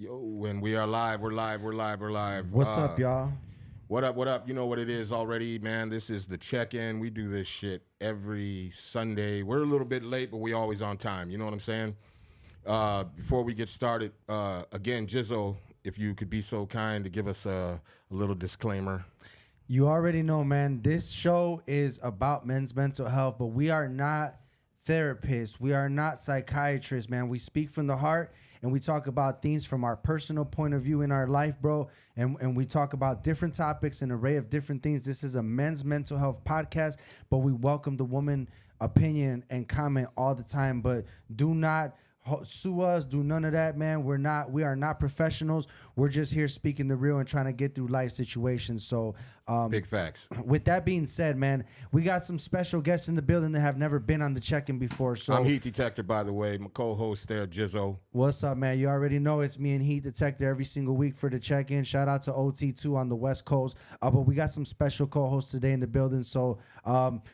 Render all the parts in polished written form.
Yo, and we are live. We're live. We're live. We're live. What's up, y'all? What up? What up? You know what it is already, man. This is the check-in. We do this shit every Sunday. We're a little bit late, but we always on time. You know what I'm saying? Before we get started, again, Jizzo, if you could be so kind to give us a little disclaimer. You already know, man. This show is about men's mental health, but we are not therapists. We are not psychiatrists, man. We speak from the heart, and we talk about things from our personal point of view in our life, bro. And we talk about different topics, an array of different things. This is a men's mental health podcast, but we welcome the woman opinion and comment all the time. But do not sue us, do none of that, man. We are not professionals. We're just here speaking the real and trying to get through life situations. So Big facts. with that being said, man, we got some special guests in the building that have never been on the check-in before. So I'm Heat Detector, by the way. My co-host there, Jizzo. what's up, man? You already know it's me and Heat Detector every single week for the check-in. Shout out to OT2 on the West Coast. But we got some special co-hosts today in the building. So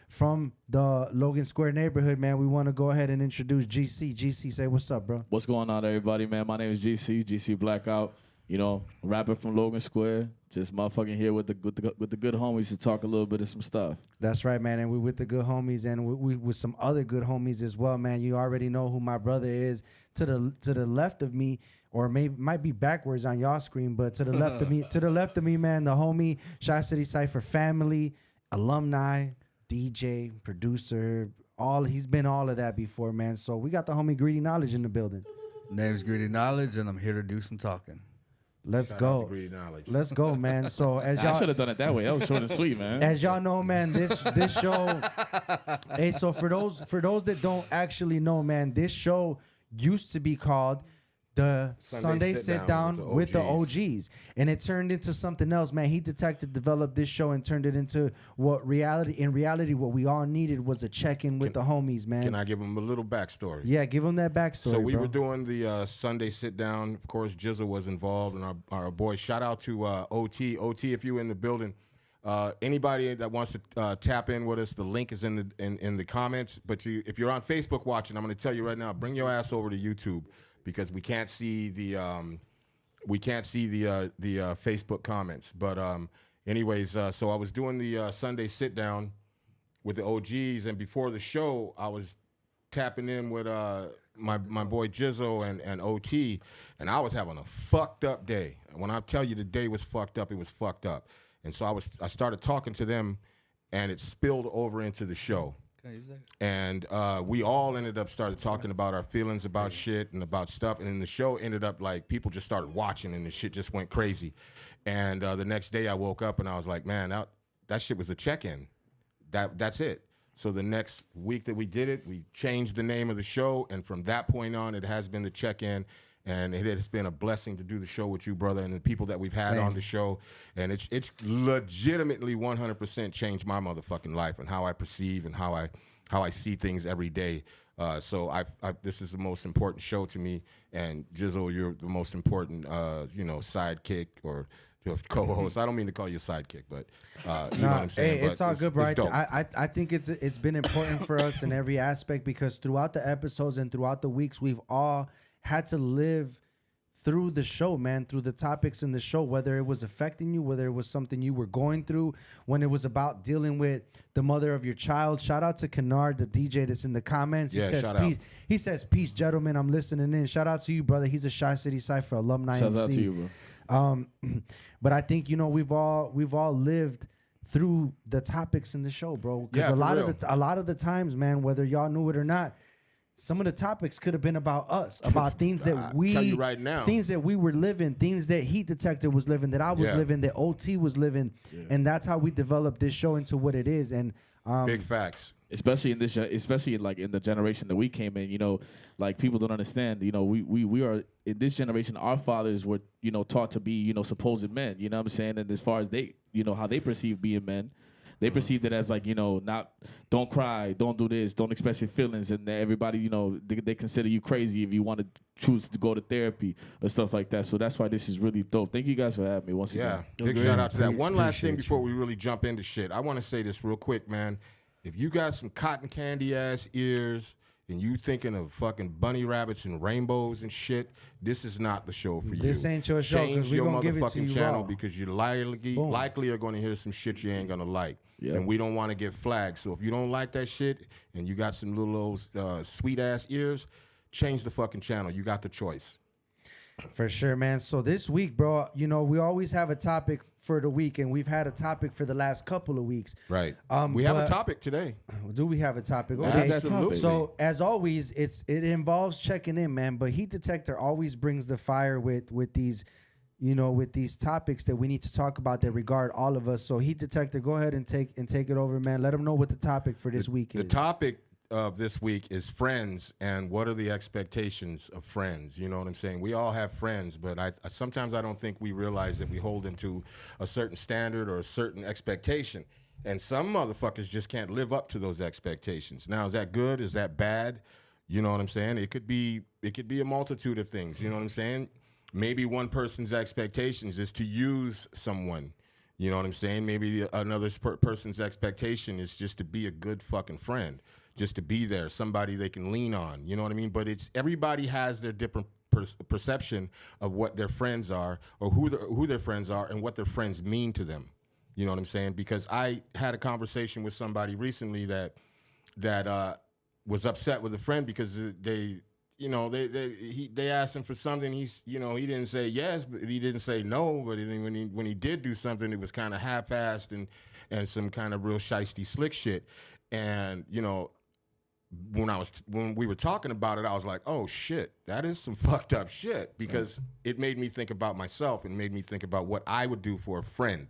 from the Logan Square neighborhood, man, we want to go ahead and introduce GC. GC, say what's up, bro. What's going on, everybody, man? My name is GC Blackout. You know, rapper from Logan Square. Just motherfucking here with the good homies to talk a little bit of some stuff. That's right, man. And we with the good homies, and we with some other good homies as well, man. You already know who my brother is. To the left of me, or might be backwards on y'all screen, but to the left of me, man, the homie, Shy City Cypher family, alumni, DJ, producer, he's been all of that before, man. So we got the homie Greedy Knowledge in the building. Name's Greedy Knowledge, and I'm here to do some talking. Let's Shout out to go. Greedy Knowledge. Let's go, man. So as I y'all should have done it that way. That was short and sweet, man. As y'all know, man, this show. Hey, so for those that don't actually know, man, this show used to be called the Sunday Sit Down with the OGs, and it turned into something else, man. Heat Detective developed this show and turned it into what what we all needed was a check-in with the homies, man. Can I give them a little backstory? Yeah, give them that backstory. So we bro. were doing the Sunday sit down. Of course, Jizzle was involved, and our boy. Shout out to OT. OT, if you're in the building, anybody that wants to tap in with us, the link is in the comments. But if you're on Facebook watching, I'm going to tell you right now, bring your ass over to YouTube because we can't see the Facebook comments. But anyways, so I was doing the Sunday sit down with the OGs, and before the show, I was tapping in with my boy Jizzo and OT, and I was having a fucked up day. And when I tell you the day was fucked up, it was fucked up. And so I started talking to them, and it spilled over into the show. Can I use that? And we all ended up started talking about our feelings about shit and about stuff. And then the show ended up like people just started watching, and the shit just went crazy. And the next day I woke up and I was like, man, that shit was a check-in. That's it. So the next week that we did it, we changed the name of the show, and from that point on, it has been the check-in, and it has been a blessing to do the show with you, brother, and the people that we've had on the show, and it's legitimately 100% changed my motherfucking life and how I perceive and how I see things every day. So this is the most important show to me, and Jizzle, you're the most important, sidekick or co-host. I don't mean to call you a sidekick, but you know what I'm saying. Hey, it's all good, bro. It's dope. I think it's been important for us in every aspect because throughout the episodes and throughout the weeks, we've all had to live through the show, man, through the topics in the show, whether it was affecting you, whether it was something you were going through, when it was about dealing with the mother of your child. Shout out to Kennard, the DJ that's in the comments. He says peace. He says, peace, gentlemen. I'm listening in. Shout out to you, brother. He's a Shy City Cypher alumni. Shout MC. out to you, bro. But I think, we've all lived through the topics in the show, bro. Because a lot of the times, man, whether y'all knew it or not, some of the topics could have been about us, about things that we tell you right now, things that we were living, things that Heat Detector was living, that I was living, that OT was living, and that's how we developed this show into what it is. And big facts. Especially in the generation that we came in, like people don't understand. We are in this generation. Our fathers were, taught to be, supposed men. You know what I'm saying? And as far as they, how they perceive being men. They perceived it as like, don't cry, don't do this, don't express your feelings. And everybody, they consider you crazy if you want to choose to go to therapy or stuff like that. So that's why this is really dope. Thank you guys for having me once again. Yeah, big shout out to that. One last thing before we really jump into shit. I want to say this real quick, man. If you got some cotton candy ass ears, and you thinking of fucking bunny rabbits and rainbows and shit, this is not the show for you. This ain't your show, 'cause Change we your gonna give it to motherfucking you channel raw. because you Boom. likely are going to hear some shit you ain't going to like. Yeah. And we don't want to get flagged. So if you don't like that shit and you got some little sweet ass ears, change the fucking channel. You got the choice. For sure, man. So this week, bro, you know, we always have a topic for the week, and we've had a topic for the last couple of weeks. Right. We have a but- topic today. Do we have a topic? What Okay. is that topic? So as always, it involves checking in, man. But Heat Detector always brings the fire with these, you know, with these topics that we need to talk about that regard all of us. So Heat Detector, go ahead and take it over, man. Let them know what the topic for this week is. The topic of this week is friends and what are the expectations of friends. You know what I'm saying? We all have friends, but I sometimes I don't think we realize that we hold them to a certain standard or a certain expectation. And some motherfuckers just can't live up to those expectations. Now, is that good? Is that bad? You know what I'm saying? It could be a multitude of things. You know what I'm saying? Maybe one person's expectations is to use someone. You know what I'm saying? Maybe another person's expectation is just to be a good fucking friend, just to be there, somebody they can lean on. You know what I mean? But it's everybody has their different perception of what their friends are, or who their friends are, and what their friends mean to them. You know what I'm saying? Because I had a conversation with somebody recently that was upset with a friend because they asked him for something. He didn't say yes, but he didn't say no. But when he did do something, it was kind of half-assed and some kind of real shiesty slick shit. And you know, when we were talking about it, I was like, oh shit, that is some fucked up shit, because it made me think about myself and made me think about what I would do for a friend.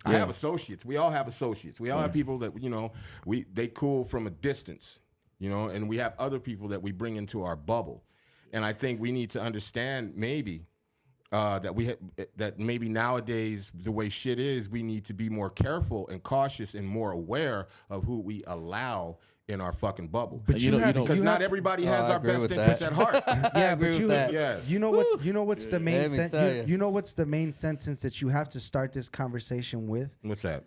I have associates. We all have associates. We all have people that, you know, they cool from a distance, you know, and we have other people that we bring into our bubble. And I think we need to understand maybe that maybe nowadays the way shit is, we need to be more careful and cautious and more aware of who we allow in our fucking bubble. But you have- because you not have- everybody Oh, has I our agree best with interests that. at heart. Yeah, agree but with that. Yeah. you know what's the main Let me tell ya. you know what's the main sentence that you have to start this conversation with? What's that?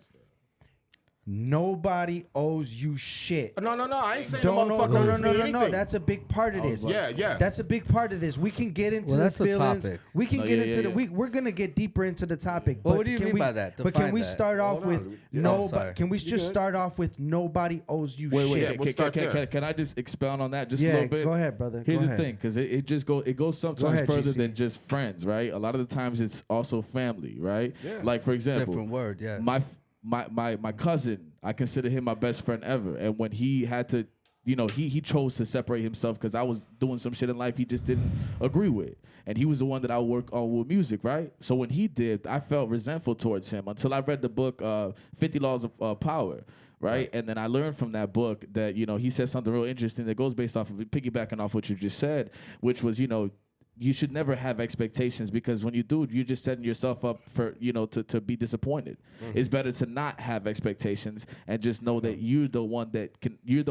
Nobody owes you shit. No. I ain't saying Don't the know. motherfucker No. owes me anything. That's a big part of this. Yeah. That's a big part of this. We can get into Well, the that's a feelings. topic. We can No, get yeah, into yeah, the. yeah. We're gonna get deeper into the topic. Well, but what do you can mean we- by that? But can Define we that. start off Hold with on. no? Oh, sorry. Can we just start off with nobody owes you Wait, shit? Yeah, we'll start there. can I just expound on that just a Yeah, little bit? go ahead, brother. Here's Go the ahead. thing, because it goes sometimes ahead, further GC. than just friends, right? A lot of the times it's also family, right? Yeah. Like for example, Different word, yeah. my cousin, I consider him my best friend ever, and when he had to, you know, he chose to separate himself because I was doing some shit in life he just didn't agree with, and he was the one that I would work on with music, right? So when he did, I felt resentful towards him until I read the book 50 Laws of Power. Right? And then I learned from that book that, you know, he said something real interesting that goes based off of piggybacking off what you just said, which was, you know, you should never have expectations, because when you do, you're just setting yourself up for, you know, to be disappointed. It's better to not have expectations and just know that you're the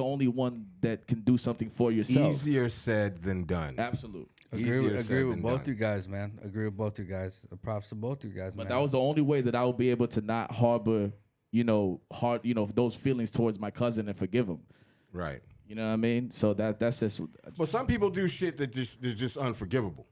only one that can do something for yourself. Easier said than done. Absolute. Easier said Agree with than both done. you guys, man. Agree with both you guys. Props to both you guys, But man. that was the only way that I would be able to not harbor, those feelings towards my cousin and forgive him. Right. You know what I mean? So that's just. But some people do shit that is just unforgivable.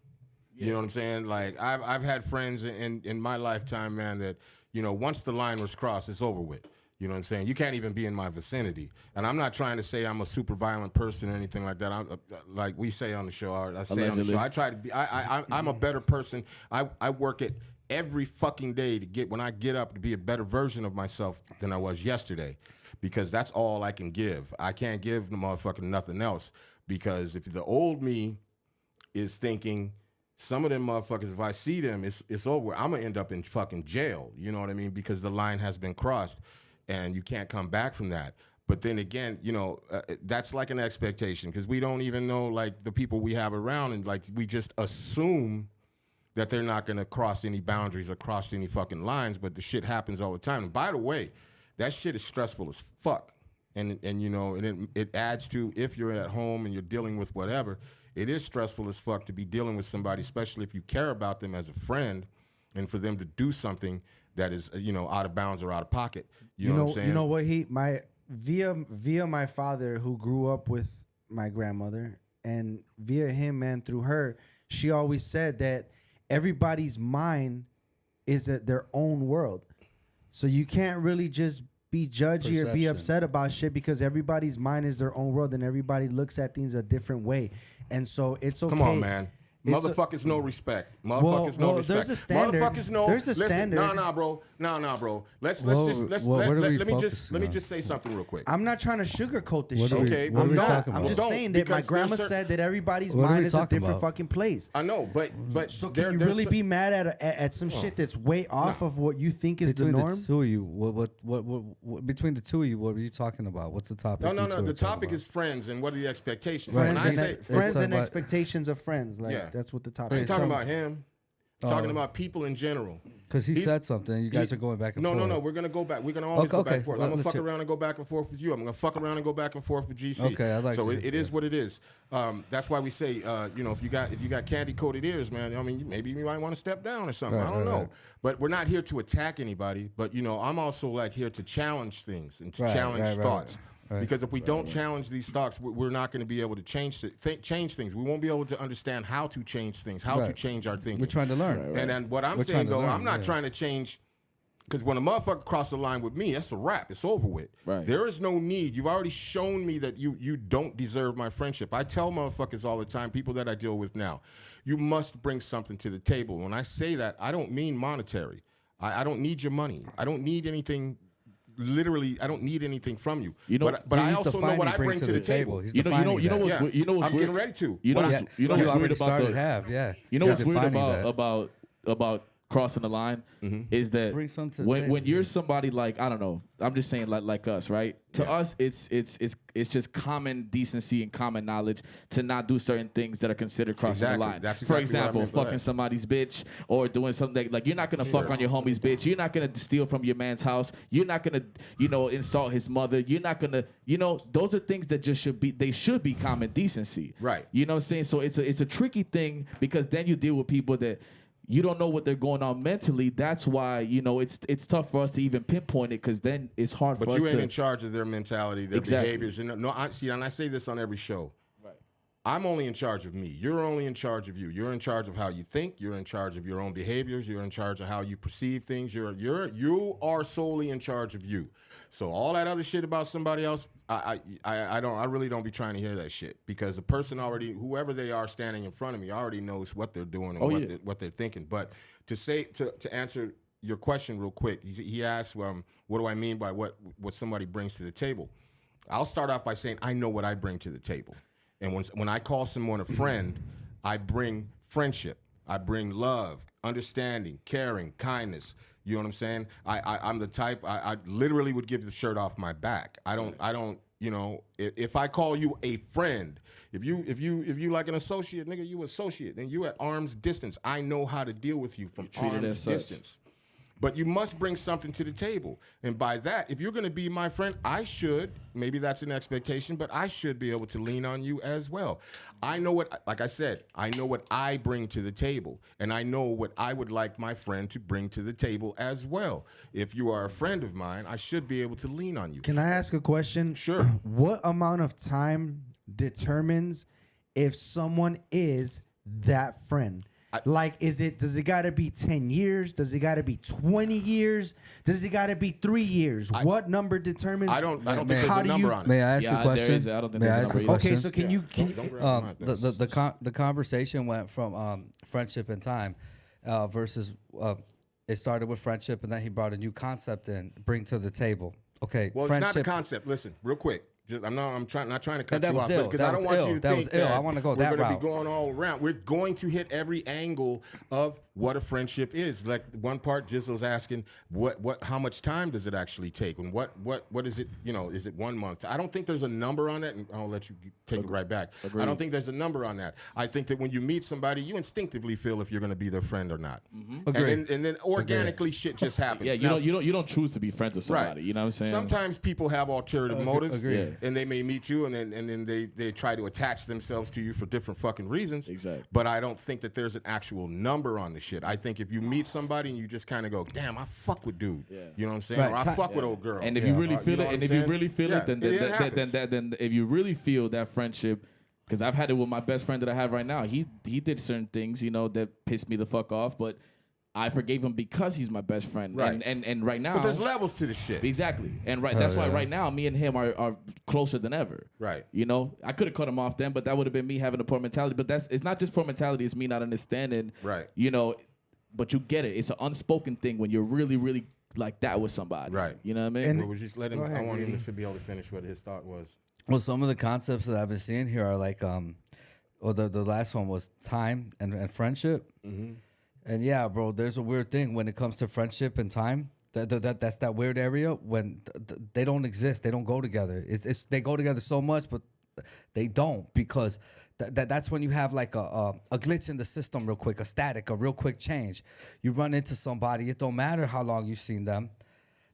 You know what I'm saying? Like I've had friends in my lifetime, man, that, you know, once the line was crossed, it's over with. You know what I'm saying? You can't even be in my vicinity. And I'm not trying to say I'm a super violent person or anything like that. I'm like we say on the show. I say on the Allegedly. show. I try to be. I'm a better person. I work it every fucking day to get, when I get up, to be a better version of myself than I was yesterday, because that's all I can give. I can't give the motherfucker nothing else, because if the old me is thinking, some of them motherfuckers, if I see them, it's over. I'm gonna end up in fucking jail. You know what I mean? Because the line has been crossed, and you can't come back from that. But then again, you know, that's like an expectation, because we don't even know, like, the people we have around, and like we just assume that they're not gonna cross any boundaries or cross any fucking lines. But the shit happens all the time. And by the way, that shit is stressful as fuck. And you know, and it adds to, if you're at home and you're dealing with whatever, it is stressful as fuck to be dealing with somebody, especially if you care about them as a friend, and for them to do something that is, you know, out of bounds or out of pocket. You know what I'm saying? You know what? Via my father, who grew up with my grandmother, and via him, man, through her, she always said that everybody's mind is their own world. So you can't really just be judgy or be Perception. upset about shit because everybody's mind is their own world and everybody looks at things a different way. And so it's okay. Come on, man. It's a- Motherfuckers no respect. Motherfuckers no well, respect. there's a standard. Motherfuckers no. There's a listen, standard. Nah, bro. Nah, bro. Let's Well, just let what are we me just focusing let me on? just say something real quick. I'm not trying to sugarcoat this What shit. are we- Okay, what are I'm we not. talking I'm about? just Don't, saying that my because grandma there's certain- said that everybody's What are we mind is a talking different about? fucking place. I know, but So there- can you there's really cer- be mad at some shit that's way off of what you think is Between the norm? the two of you, what between the two of you, what were you talking about? What's the topic? No. you two The are talking topic about? is friends and what are the expectations. Right. When Friends I and, say friends and about- expectations of friends. Like Yeah. that's what the I topic ain't is. talking so- about him. I'm talking about people in general. Because he He's- said something. You guys he- are going back and no, forth. No, we're gonna go back. We're gonna always go back Okay, and forth. let- I'm gonna let's fuck hear- around and go back and forth with you. I'm gonna fuck around and go back and forth with GC. Okay, I'd like so to- it is what it is. That's why we say, if you got candy coated ears, man. I mean, maybe you might want to step down or something. Right, I don't right, know. right. But we're not here to attack anybody. But I'm also like here to challenge things and to Right, challenge right, right, thoughts. right. Because if we don't challenge these thoughts, we're not going to be able to change things. We won't be able to understand how to change things, how to Right. change our thinking. We're trying to learn. And then what I'm We're saying trying to though, learn, I'm not yeah. trying to change. Because when a motherfucker cross the line with me, that's a wrap. It's over with. Right. There is no need. You've already shown me that you don't deserve my friendship. I tell motherfuckers all the time, people that I deal with now, you must bring something to the table. When I say that, I don't mean monetary. I don't need your money. I don't need anything. Literally, I don't need anything from you. You know- but I He's also know defining what I bring to the table. He's You know defining what's that. Yeah. you know what's I'm weird? getting ready to. You know What what's, I- you know you what's already weird about started the, have, yeah. You know You're what's weird defining that. about crossing the line is that Bring some to the when table. you're somebody like, I don't know, I'm just saying like us, right? To us, it's just common decency and common knowledge to not do certain things that are considered crossing Exactly. the line. That's For exactly what I example, meant by fucking that. somebody's bitch or doing something like you're not gonna fuck on your homie's bitch. You're not gonna steal from your man's house. You're not gonna insult his mother. You're not gonna those are things that just should be common decency. Right. You know what I'm saying? So it's a tricky thing because then you deal with people that you don't know what they're going on mentally. That's why it's tough for us to even pinpoint it because then it's hard But for us you ain't to. in charge of their mentality, their Exactly. behaviors. I see, and I say this on every show. Right. I'm only in charge of me. You're only in charge of you. You're in charge of how you think. You're in charge of your own behaviors. You're in charge of how you perceive things. You are solely in charge of you. So all that other shit about somebody else, I really don't be trying to hear that shit because the person already, whoever they are standing in front of me, already knows what they're doing and what they're thinking. But to answer your question real quick, he asked, what do I mean by what somebody brings to the table? I'll start off by saying I know what I bring to the table. And when I call someone a friend, I bring friendship. I bring love, understanding, caring, kindness. You know what I'm saying? I'm the type I literally would give the shirt off my back. I don't. If I call you a friend, if you like an associate, nigga, you associate, then you at arm's distance. I know how to deal with you from treat it as arm's such. distance. But you must bring something to the table. And by that, if you're going to be my friend, maybe that's an expectation, but I should be able to lean on you as well. I know like I said, I know what I bring to the table. And I know what I would like my friend to bring to the table as well. If you are a friend of mine, I should be able to lean on you. Can I ask a question? Sure. What amount of time determines if someone is that friend? Does it got to be 10 years? Does it got to be 20 years? Does it got to be 3 years? What number determines? I don't think how there's a do number you- on it. May I ask you a Yeah, question? there is. I don't think May there's I a ask a number either. question? Okay, so can you Don't bring up my business. The conversation went from friendship and time versus it started with friendship and then he brought a new concept in, bring to the table. Okay, Well, friendship. it's not the concept. Listen, real quick. I'm not trying to cut That you was off ill. because That I don't was want ill. you to That think was ill. that I wanna go we're that gonna route. be going all around. We're going to hit every angle of what a friendship is. Like one part, Jizzle's asking, how much time does it actually take, and what is it? Is it 1 month? I don't think there's a number on that, and I'll let you take it right back. Agreed. I don't think there's a number on that. I think that when you meet somebody, you instinctively feel if you're going to be their friend or not, Agreed. and then organically shit just happens. Yeah, Now, you don't choose to be friends with somebody. You know what I'm saying? Sometimes people have ulterior motives. agreed. And they may meet you, and then they try to attach themselves to you for different fucking reasons. Exactly. But I don't think that there's an actual number on the shit. I think if you meet somebody and you just kind of go, damn, I fuck with dude. Yeah. You know what I'm saying? Right. Or I fuck with old girl. And if you really Or, feel know it, what and I'm if you saying? really feel Yeah, it, then it happens. then if you really feel that friendship, because I've had it with my best friend that I have right now. He did certain things, you know, that pissed me the fuck off, but I forgave him because he's my best friend. Right. And right now, But there's levels to this shit. exactly. And that's why right now me and him are closer than ever. Right. You know, I could have cut him off then, but that would have been me having a poor mentality. But it's not just poor mentality; it's me not understanding. Right. You know, but you get it. It's an unspoken thing when you're really, really like that with somebody. Right. You know what I mean? And- But we just let him. Go ahead, I want him Greedy. to be able to finish what his thought was. Well, some of the concepts that I've been seeing here are like, well, the last one was time and friendship. And yeah, bro, there's a weird thing when it comes to friendship and time. That's that weird area when they don't exist. They don't go together. It's they go together so much, but they don't, because that's when you have like a glitch in the system real quick, a static, a real quick change. You run into somebody, it don't matter how long you've seen them.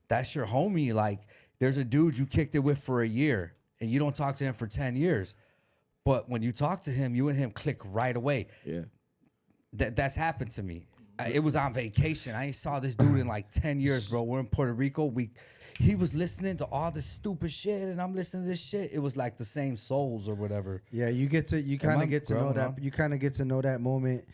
That's your homie. Like, there's a dude you kicked it with for a year and you don't talk to him for 10 years. But when you talk to him, you and him click right away. Yeah. That's happened to me. It was on vacation. I ain't saw this dude in like 10 years, bro. We're in Puerto Rico. He was listening to all this stupid shit, and I'm listening to this shit. It was like the same souls or whatever. Yeah, you kind I of get to know grown that. up? You kind of get to know that moment.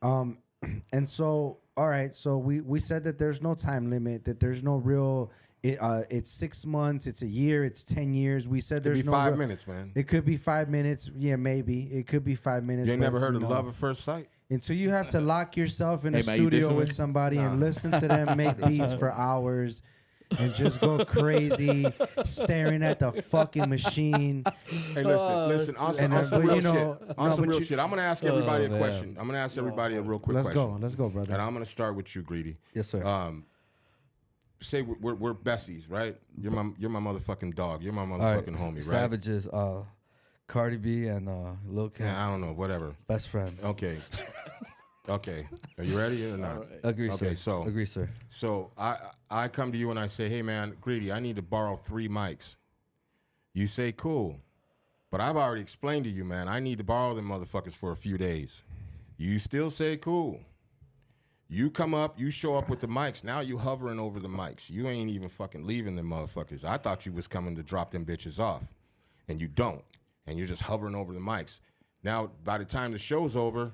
And so, all right. So we said that there's no time limit. That there's no real. It's 6 months. It's a year. It's 10 years. We said It'd there's be no 5 real- minutes, man. It could be 5 minutes. Yeah, maybe it could be 5 minutes. You ain't but, never heard you of know, love at first sight? until you have to lock yourself in Hey, a man, you studio dissing with me? somebody and listen to them make beats for hours and just go crazy staring at the fucking machine. Hey, listen. On some, And, on some but real you know- shit. On no, some but real you- shit. I'm gonna ask everybody a man. question. I'm gonna ask everybody a real quick Let's question. go, brother. And I'm gonna start with you, Greedy. Yes, sir. Say we're besties, right? You're my motherfucking dog. You're my All right, motherfucking homie, right? Savages, Cardi B and Lil Kim, Yeah, I don't know, whatever. best friends. Okay. Okay. Are you ready or not? Agree, Okay, sir. Agree, sir. So I come to you and I say, hey man, Greedy, I need to borrow 3 mics. You say, cool. But I've already explained to you, man, I need to borrow them motherfuckers for a few days. You still say, cool. You come up, you show up with the mics. Now you hovering over the mics. You ain't even fucking leaving them motherfuckers. I thought you was coming to drop them bitches off. And you don't. And you're just hovering over the mics. Now, by the time the show's over,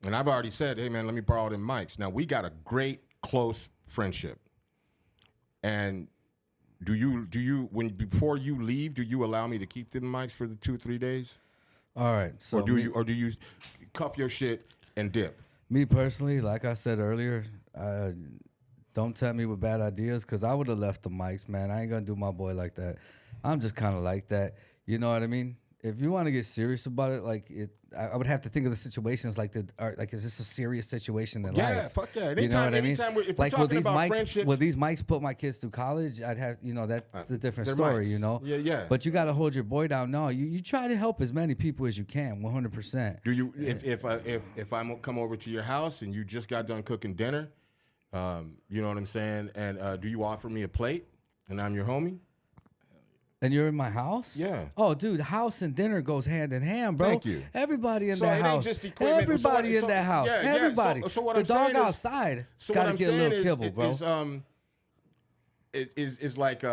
and I've already said, hey man, let me borrow them mics. Now we got a great, close friendship. And do you before you leave, do you allow me to keep them mics for the 2-3 days? All right. So Or do you cup your shit and dip? Me personally, like I said earlier, don't tempt me with bad ideas, because I would have left the mics, man. I ain't gonna do my boy like that. I'm just kind of like that. You know what I mean? If you want to get serious about it, like I would have to think of the situations like is this a serious situation in life? Yeah, fuck yeah. You know what I mean? Anytime if we're Like, will talking these about mics, friendships, will these mics put my kids through college? I'd have, that's a different they're story, mics. you know? Yeah. But you got to hold your boy down. No, you try to help as many people as you can, 100%. do you if I come over to your house and you just got done cooking dinner, you know what I'm saying? And do you offer me a plate and I'm your homie? And you're in my house? Yeah. Oh, dude, house and dinner goes hand in hand, bro. Thank you. Everybody in So that it ain't house. just equipment. Everybody So in what- that house. yeah, yeah. Everybody. So what the I'm dog saying is- outside So got what to I'm get a saying little kibble, bro. is like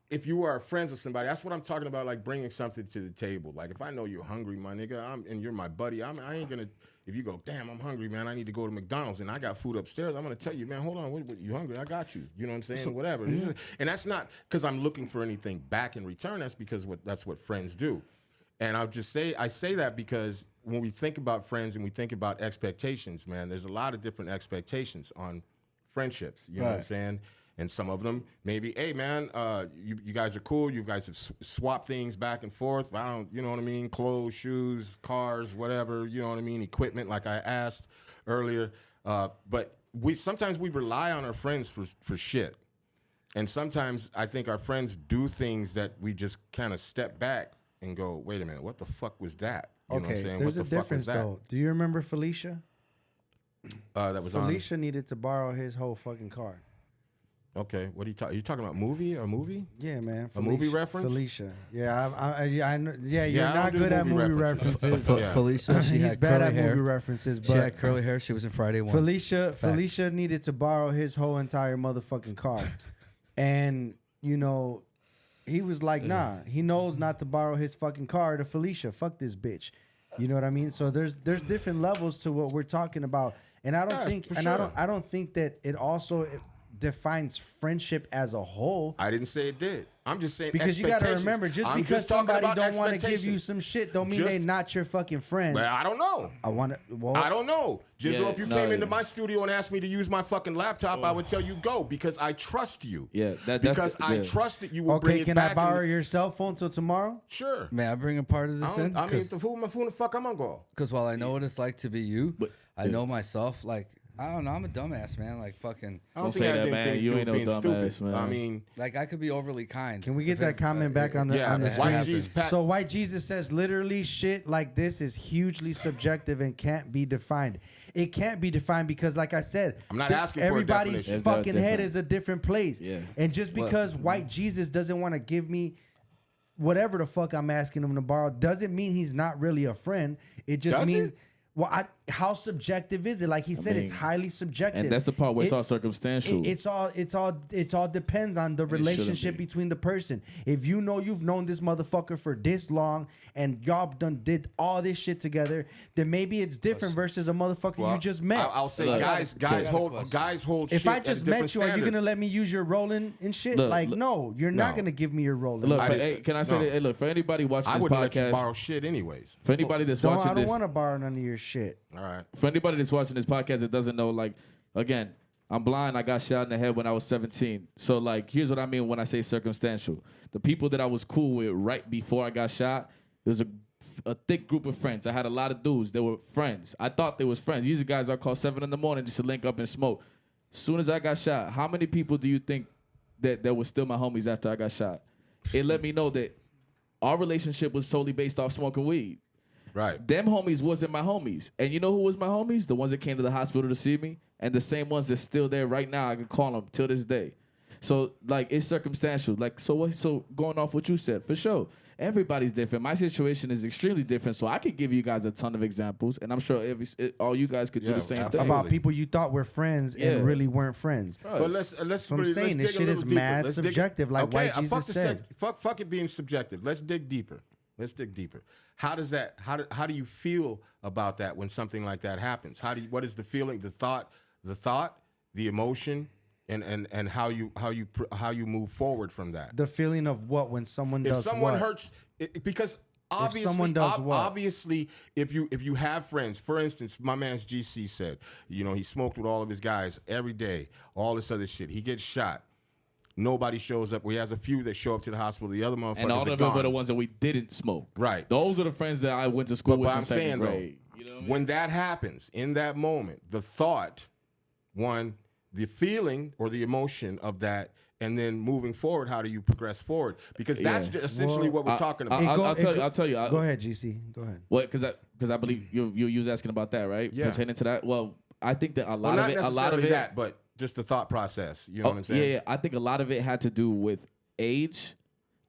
if you are friends with somebody, that's what I'm talking about. Like bringing something to the table. Like if I know you're hungry, my nigga, and you're my buddy, I ain't gonna. If you go, damn, I'm hungry, man. I need to go to McDonald's and I got food upstairs. I'm gonna tell you, man. Hold on, what you hungry? I got you. You know what I'm saying? Whatever. And that's not because I'm looking for anything back in return. That's because that's what friends do. And I say that because when we think about friends and we think about expectations, man, there's a lot of different expectations on friendships. You know what I'm Right. saying? And some of them maybe, hey man, you guys are cool. You guys have swapped things back and forth. I don't, you know what I mean? Clothes, shoes, cars, whatever. You know what I mean? Equipment, like I asked earlier. But sometimes we rely on our friends for shit. And sometimes I think our friends do things that we just kind of step back and go, wait a minute, what the fuck was that? You know what I'm Okay, saying? there's What a the fuck was difference though. Do you remember Felicia? that was on. Felicia needed to borrow his whole fucking car. Okay, what are you talking? You talking about movie or movie? Yeah, man. A movie reference? Felicia. Yeah, I know. Yeah, you're I don't not do good at movie movie references. references. Yeah. Felicia, she He's had bad curly at hair. movie references, She had but curly hair. She was in Friday One. Felicia needed to borrow his whole entire motherfucking car, and you know, he was like, nah. He knows not to borrow his fucking car to Felicia. Fuck this bitch. You know what I mean? So there's different levels to what we're talking about, and I don't Yeah, think, for and sure. I don't think that it also defines friendship as a whole. I didn't say it did. I'm just saying Because you got to expectations. remember, just I'm because talking somebody about don't want to give you expectations. some shit, don't mean Just- they not your fucking friend. But I don't know. I want to. Well, I don't know. Jizzle, Yeah, if you no, came into yeah. my studio and asked me to use my fucking laptop, I would tell you go because I trust you. Yeah, because I yeah. trust that you will bring Okay, it can back. I borrow and- your cell phone till tomorrow? Sure. May I bring a part of this in? I mean, who the fuck I'm gonna go? Because while I know what it's like to be you, But- I know myself. Like, I don't know. I'm a dumbass, man. Like, fucking. I don't Don't think say it has that, man. anything to You do ain't with no being dumbass, stupid. man. I mean, Like, I could be overly kind. Can we get that comment back on the yeah, on the White screen? G's Pat- So White Jesus says literally shit like this is hugely subjective and can't be defined. It can't be defined because, like I said, I'm not asking for a everybody's definition. It's not fucking head different. is a different place. Yeah. And just because White Jesus doesn't want to give me whatever the fuck I'm asking him to borrow doesn't mean he's not really a friend. It just Does means. it? Well, how subjective is it? Like he said, it's mean, highly subjective, And that's the part where it's It- all circumstantial. it's all depends on the shouldn't relationship be. between the person. If you know you've known this motherfucker for this long and y'all did all this shit together, then maybe it's different versus a motherfucker well, you just met. I'll say Look, guys I got a hold question. guys hold. if shit I at a just different met you, are you standard. gonna let me use your rolling and shit? Look, like, look- no, you're not No. gonna give me your rolling. Look, I hey, can I say no. that? Hey, look, for anybody watching I this wouldn't let you podcast, borrow shit anyways. for anybody that's I watching don't this, want to borrow none of your shit. All right. for anybody that's watching this podcast that doesn't know, like, again, I'm blind. I got shot in the head when I was 17. So, like, here's what I mean when I say circumstantial. The people that I was cool with right before I got shot, it was a thick group of friends. I had a lot of dudes that were friends. I thought they was friends. These are guys I call 7 in the morning just to link up and smoke. As soon as I got shot, how many people do you think that were still my homies after I got shot? It let me know that our relationship was solely based off smoking weed. Right. Them homies wasn't my homies. And you know who was my homies? The ones that came to the hospital to see me. And the same ones that's still there right now. I can call them till this day. So, like, it's circumstantial. Like, so going off what you said, for sure. Everybody's different. My situation is extremely different. So I could give you guys a ton of examples. And I'm sure all you guys could do Yeah, the same absolutely. thing. About people you thought were friends Yeah. and really weren't friends. But let's what I'm really, saying. let's This dig a shit is little deeper. mad Let's dig- subjective, like okay, White Jesus said. Fuck it being subjective. Let's dig deeper. Let's dig deeper. How does that? How do you feel about that when something like that happens? What is the feeling, the thought, the emotion, and how you move forward from that? The feeling of what when someone If does someone what? hurts, because obviously, someone does what? obviously, if you have friends, for instance, my man's GC said, he smoked with all of his guys every day, all this other shit. He gets shot. Nobody shows up. We has a few that show up to the hospital. The other motherfuckers and all are of them gone. are the ones that we didn't smoke. Right. Those are the friends that I went to school But with I'm in second saying grade. though, You know what I mean? when that happens in that moment, the thought, the feeling or the emotion of that, and then moving forward, how do you progress forward? Because that's Yeah. essentially what we're talking about. I'll tell you. Go ahead, GC. Go ahead. What? Because I believe you was asking about that, right? Yeah. Pertaining to that. Well, I think that a well, lot not of it, necessarily that, but just the thought process. You know what I'm saying? Yeah, I think a lot of it had to do with age.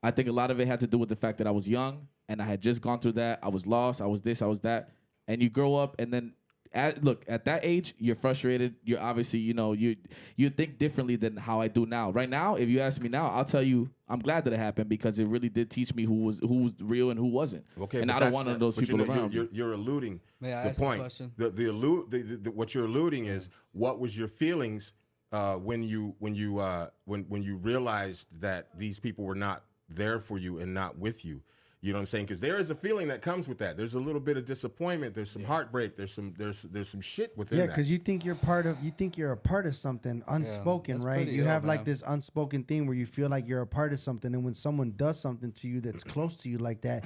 I think a lot of it had to do with the fact that I was young and I had just gone through that. I was lost. I was this. I was that. And you grow up, and then at that age, you're frustrated. You're obviously, you think differently than how I do now. Right now, if you ask me now, I'll tell you I'm glad that it happened because it really did teach me who was real and who wasn't. Okay, and but I don't that's want not- those but people around. You're alluding May I the ask a point. question? What you're alluding is what was your feelings when you realized that these people were not there for you and not with you. You know what I'm saying? Because there is a feeling that comes with that. There's a little bit of disappointment. There's some heartbreak. There's some shit within Yeah, that. because you think you're a part of something unspoken, that's right? pretty You ill, have like man. this unspoken thing where you feel like you're a part of something, and when someone does something to you that's close to you like that,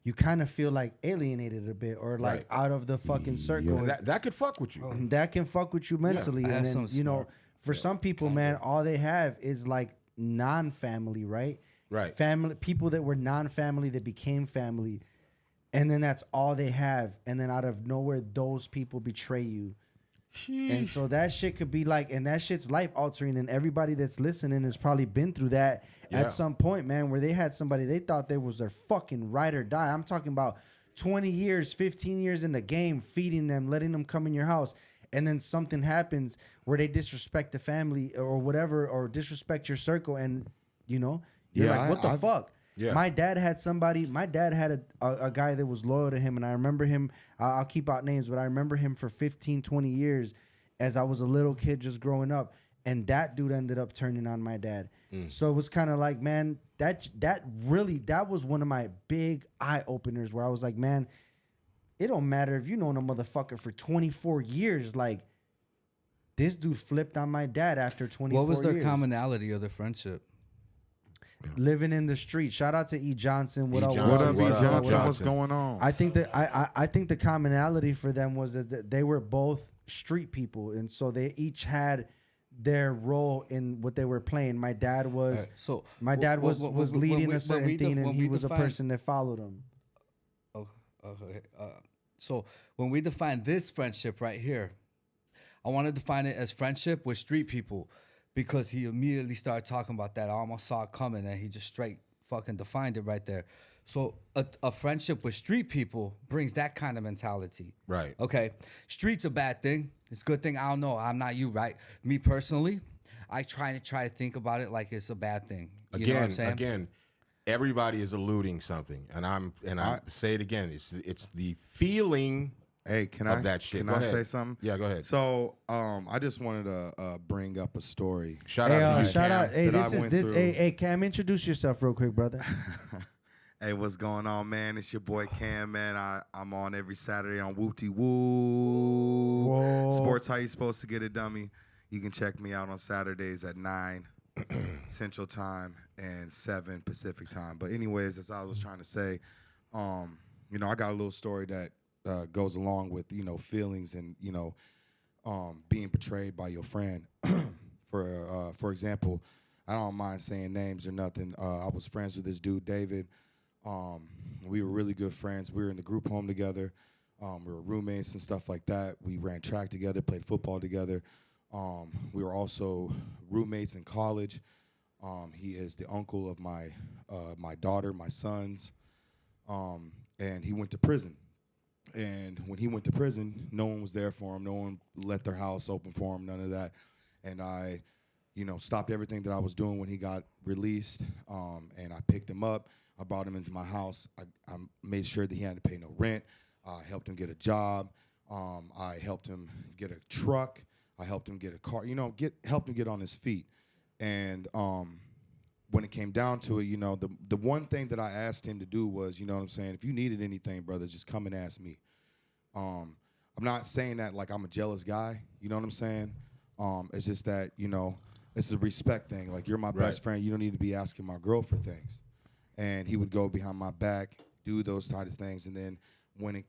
you kind of feel like alienated a bit or like Right. out of the fucking circle. that could fuck with you. That can fuck with you mentally, I have and then some smart- for some people, man, all they have is like non-family, right? Right. Family people that were non-family that became family, and then that's all they have, and then out of nowhere, those people betray you, And so that shit could be like, and that shit's life altering. And everybody that's listening has probably been through that Yeah. at some point, man, where they had somebody they thought they was their fucking ride or die. I'm talking about 20 years, 15 years in the game, feeding them, letting them come in your house. And then something happens where they disrespect the family or whatever, or disrespect your circle. And, you know, you're Yeah, like, what the fuck? Yeah. My dad had somebody. My dad had a guy that was loyal to him, and I remember him. I'll keep out names, but I remember him for 15, 20 years as I was a little kid just growing up. And that dude ended up turning on my dad. So it was kind of like, man, that was one of my big eye openers where I was like, man, it don't matter if you known a motherfucker for 24 years. Like, this dude flipped on my dad after 24 years. What was their commonality of their friendship? Living in the street. Shout out to E. Johnson. What E. up? Johnson. What up, What E. up, Johnson? Johnson? What's going on? I think that I think the commonality for them was that they were both street people, and so they each had their role in what they were playing. My dad was So my dad was leading a certain thing, and he was a define- person that followed him. Oh, okay. So when we define this friendship right here, I want to define it as friendship with street people, because he immediately started talking about that. I almost saw it coming, and he just straight fucking defined it right there. So a friendship with street people brings that kind of mentality. Right. Okay. Street's a bad thing. It's a good thing. I don't know. I'm not you, right? Me personally, I try to think about it like it's a bad thing. You know what I'm saying? Again, everybody is eluding something, and I say it again. It's the feeling. Hey, can of I that shit. Can Go I ahead. say something? Yeah, go ahead. So, I just wanted to bring up a story. Shout Hey, out to you, shout Cam. out. Hey, that I this is went this. through. Hey, Cam, introduce yourself real quick, brother. Hey, what's going on, man? It's your boy Cam, man. I'm on every Saturday on Wooty Woo. Whoa. Sports, how you supposed to get it, dummy? You can check me out on Saturdays at 9 Central Time and 7 Pacific Time. But anyways, as I was trying to say, I got a little story that goes along with, feelings and, being betrayed by your friend. For example, I don't mind saying names or nothing. I was friends with this dude, David. We were really good friends. We were in the group home together. We were roommates and stuff like that. We ran track together, played football together. We were also roommates in college. He is the uncle of my daughter, my sons, and he went to prison. And when he went to prison, no one was there for him. No one let their house open for him, none of that. And I, stopped everything that I was doing when he got released, and I picked him up. I brought him into my house. I made sure that he had to pay no rent. I helped him get a job. I helped him get a truck. I helped him get a car. Helped him get on his feet. And when it came down to it, the one thing that I asked him to do was, if you needed anything, brother, just come and ask me. I'm not saying that like I'm a jealous guy. You know what I'm saying? It's just that, it's a respect thing. Like, you're my best friend. You don't need to be asking my girl for things. And he would go behind my back, do those type of things. And then when it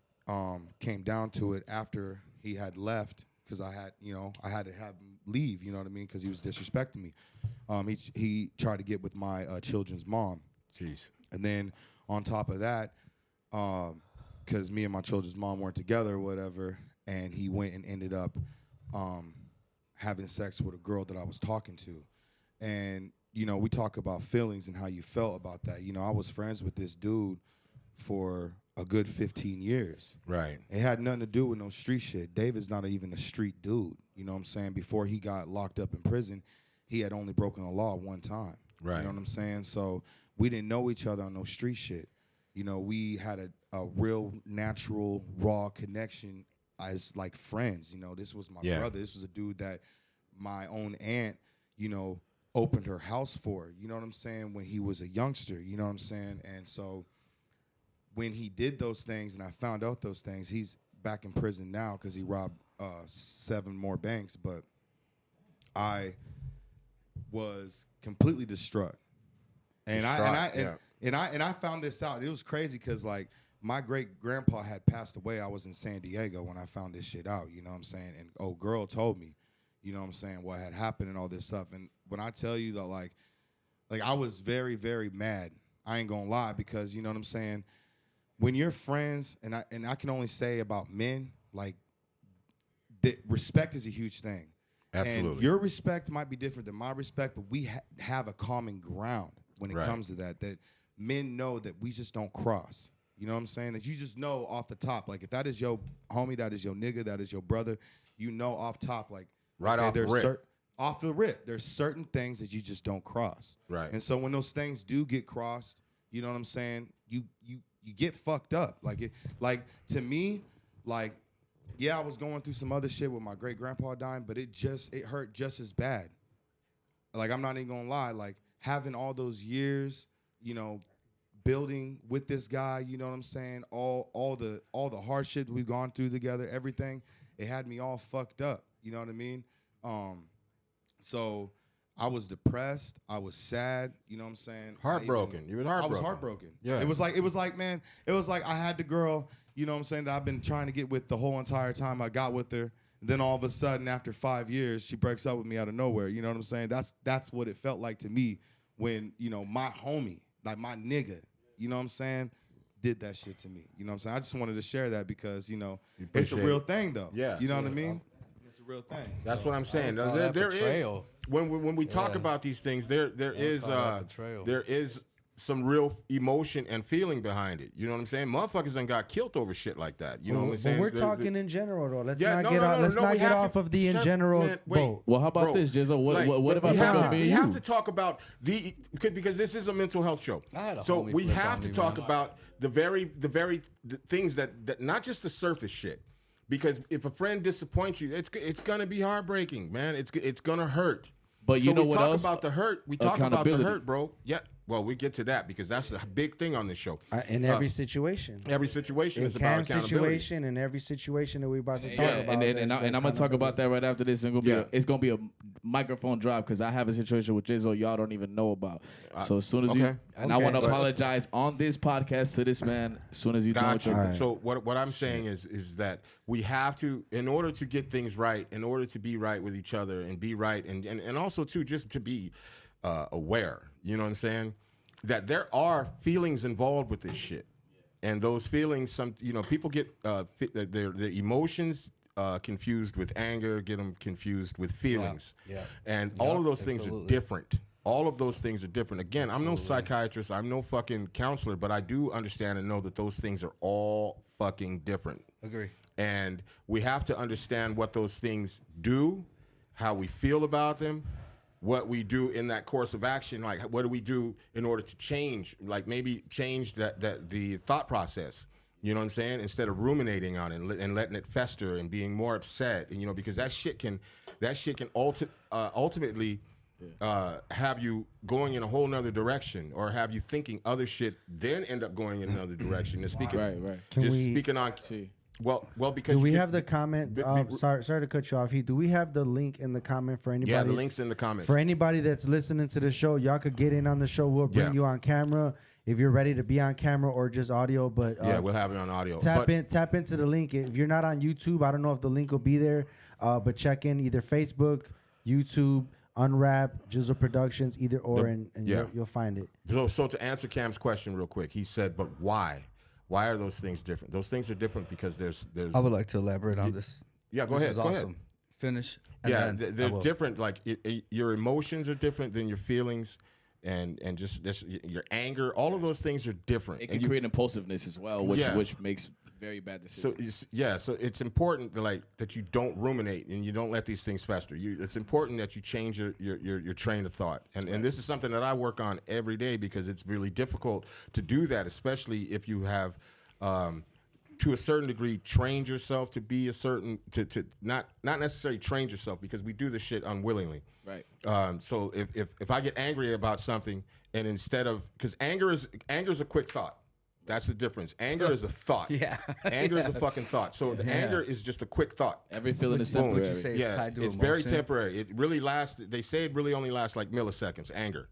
came down to it, after he had left, because I had to have him leave, you know what I mean, because he was disrespecting me. He tried to get with my children's mom. Jeez. And then on top of that, because me and my children's mom weren't together or whatever, and he went and ended up having sex with a girl that I was talking to. And, we talk about feelings and how you felt about that. I was friends with this dude for a good 15 years. Right. It had nothing to do with no street shit. David's not even a street dude. You know what I'm saying? Before he got locked up in prison, he had only broken the law one time. Right. You know what I'm saying? So we didn't know each other on no street shit. We had a real natural, raw connection as like friends. This was my brother. This was a dude that my own aunt, opened her house for. You know what I'm saying? When he was a youngster. You know what I'm saying? And so when he did those things and I found out those things, he's back in prison now because he robbed 7 more banks. But I was completely distraught. And I found this out. It was crazy because like my great grandpa had passed away. I was in San Diego when I found this shit out. You know what I'm saying? And old girl told me, you know what I'm saying, what had happened and all this stuff. And when I tell you that like I was very, very mad. I ain't gonna lie, because you know what I'm saying. When you're friends, and I can only say about men, like respect is a huge thing. Absolutely. And your respect might be different than my respect, but we have a common ground when it Right. comes to that men know that we just don't cross. You know what I'm saying? That you just know off the top, like if that is your homie, that is your nigga, that is your brother, you know off top, like Right off the rip. Off the rip, there's certain things that you just don't cross. Right. And so when those things do get crossed, you know what I'm saying? You get fucked up. Like to me, like, yeah, I was going through some other shit with my great grandpa dying, but it hurt just as bad. Like, I'm not even gonna lie, like having all those years, you know, building with this guy, you know what I'm saying? All the hardship we've gone through together, everything, it had me all fucked up. You know what I mean? So I was depressed. I was sad. You know what I'm saying? Heartbroken. You was I heartbroken. was heartbroken. Yeah. It was like, man, it was like I had the girl, you know what I'm saying, that I've been trying to get with the whole entire time I got with her. Then all of a sudden, after 5 years, she breaks up with me out of nowhere. You know what I'm saying? That's what it felt like to me when, you know, my homie, like my nigga, you know what I'm saying, did that shit to me. You know what I'm saying? I just wanted to share that because, you know, it's a appreciate real it. thing, though. Yeah. You know what I mean? It's a real thing. That's So, what I'm saying. call There, that there is betrayal. when we talk Yeah. about these things, there is call that betrayal. there is some real emotion and feeling behind it. You know what I'm saying? Motherfuckers done got killed over shit like that. You know what I'm But saying? we're talking in general though. Let's Yeah, not no, get no, off. no, Let's no, not we get have off to- of the in shut- general man, wait. boat. Well, how about Bro, this, Jizzle? What we about have Brown to, being we you? have to talk about because this is a mental health show. I had a So homie we flip have on to me, talk man. about the very things that not just the surface shit. Because if a friend disappoints you, it's gonna be heartbreaking, man. It's gonna hurt. But you so know we what talk else? about the hurt. We talk about the Accountability. hurt, bro. Yeah. Well, we get to that because that's a big thing on this show. In every situation. Every situation In is about Cam's accountability. situation and every situation that we're about to talk Yeah, about. and there's I'm gonna talk about that right after this. And Yeah. it's gonna be a microphone drop because I have a situation with Jizzle y'all don't even know about. So as soon as you okay. and I Okay. want to apologize on this podcast to this man. As soon as you know what Gotcha. you're All right. So what I'm saying is that we have to, in order to get things right, in order to be right with each other and be right, and also too just to be aware. You know what I'm saying? That there are feelings involved with this shit, and those feelings, people get their emotions confused with anger, get them confused with feelings, Yeah. and all of those things are absolutely. different. All of those things are different. Again, I'm no psychiatrist, I'm no fucking counselor, but I do understand and know that those things are all fucking different. Agree. And we have to understand what those things do, how we feel about them, what we do in that course of action. Like, what do we do in order to change? Like, maybe change that the thought process. You know what I'm saying? Instead of ruminating on it and letting it fester and being more upset, and because that shit can ultimately have you going in a whole nother direction, or have you thinking other shit, then end up going in another direction. And speaking, Right. Can just we- speaking on. See. Well, because Do we you have can- the comment? Sorry to cut you off. Do we have the link in the comment for anybody? Yeah, the link's in the comments. For anybody that's listening to the show, y'all could get in on the show. We'll bring Yeah. you on camera if you're ready to be on camera or just audio. But Yeah, we'll have it on audio. tap But- tap into the link. If you're not on YouTube, I don't know if the link will be there. But check in either Facebook, YouTube, Unwrap, Jizzle Productions, either or, and yeah. you'll find it. So to answer Cam's question real quick, he said, "But why? Why are those things different? Those things are different because there's I would like to elaborate on this. Yeah, go This ahead, is go ahead. awesome. Finish. And yeah, then I they're will. different. Like your emotions are different than your feelings, and just your anger. All of those things are different. It And can create impulsiveness as well, Yeah. which makes very bad So decisions. so it's important that you don't ruminate and you don't let these things fester. It's important that you change your train of thought, and this is something that I work on every day because it's really difficult to do that, especially if you have, to a certain degree, trained yourself to be a certain to not necessarily trained yourself because we do this shit unwillingly. Right. So if I get angry about something and instead of because anger is a quick thought. That's the difference. Anger is a thought. Yeah. Anger is a fucking thought. So the anger is just a quick thought. Every feeling is Boom. temporary. Would you say it's tied to it's very emotion? temporary. It really lasts. They say it really only lasts like milliseconds. Anger.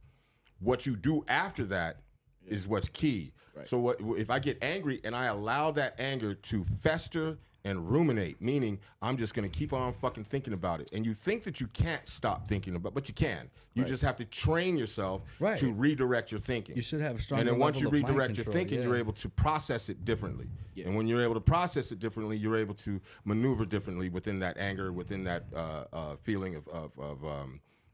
What you do after that is what's key. Right. So if I get angry and I allow that anger to fester and ruminate, meaning I'm just going to keep on fucking thinking about it. And you think that you can't stop thinking about, but you can. You just have to train yourself Right. to redirect your thinking. You should have a stronger And then once you level of mind redirect your control, thinking, yeah. you're able to process it differently. And when you're able to process it differently, you're able to maneuver differently within that anger, within that feeling of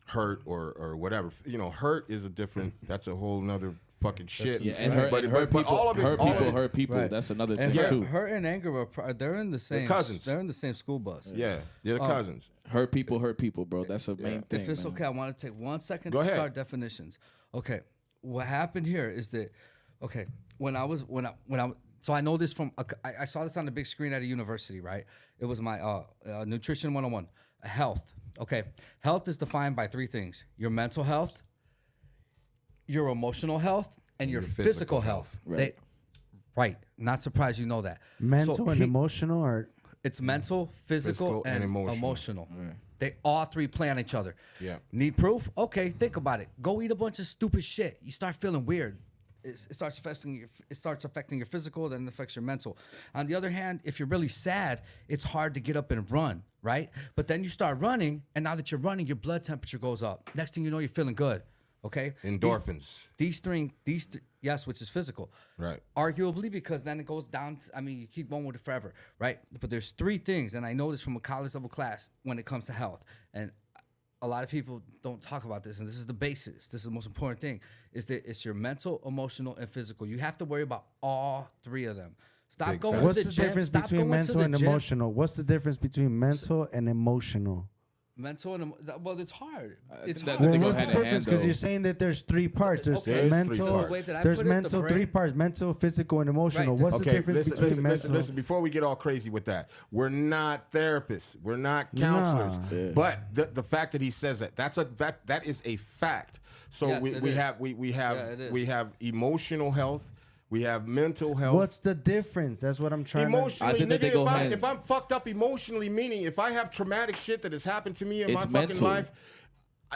hurt or whatever. You know, hurt is a different. That's a whole nother fucking shit. Yeah, and hurt, but, and hurt but people, all of it, hurt all people, of it, hurt people. Right. That's another And thing too. hurt and anger they're in the same cousins. They're in the same school bus. Yeah, they're cousins. Hurt people, bro. That's a main thing. If it's man. okay, I want to take 1 second Go to ahead. start definitions. Okay, what happened here is that, okay, so I know this from I saw this on the big screen at a university, right? It was my nutrition 101, health. Okay, health is defined by 3 things: your mental health, your emotional health, and your physical health. Right. Right. Not surprised you know that. Mental So and emotional, or it's mental, physical, Physical and and emotional. emotional. They all 3 play on each other. Yeah. Need proof? Okay, think about it. Go eat a bunch of stupid shit. You start feeling weird. It starts affecting your physical, then it affects your mental. On the other hand, if you're really sad, it's hard to get up and run, right? But then you start running, and now that you're running, your blood temperature goes up. Next thing you know, you're feeling good. Okay? Endorphins. These three, yes, which is physical. Right. Arguably, because then it goes down. You keep going with it forever, right? But there's 3 things, and I know this from a college level class when it comes to health. And a lot of people don't talk about this, and this is the basis. This is the most important thing: is that it's your mental, emotional, and physical. You have to worry about all 3 of them. Stop Big going fact. to what's the the gym. difference Stop between going to mental the and gym. emotional? What's the difference between mental and emotional? Mental and well, it's hard. It's think that- hard. They Well, go what's the hand in hand, difference? Because though. you're saying that there's 3 parts. There's Okay. There is 3 mental. parts. The way that I There's put it, the mental, 3 brain- parts: mental, physical, and emotional. Right. What's the Okay, difference listen, between listen, mental? listen. Before we get all crazy with that, we're not therapists. We're not counselors. Nah. Yeah. But the fact that he says that is a fact. So Yes, we it is. have Yeah, it is. we have emotional health. We have mental health. What's the difference? That's what I'm trying Emotionally, I think that they nigga, go if, hand- if I'm fucked up emotionally, meaning if I have traumatic shit that has happened to me in It's my fucking mental. life,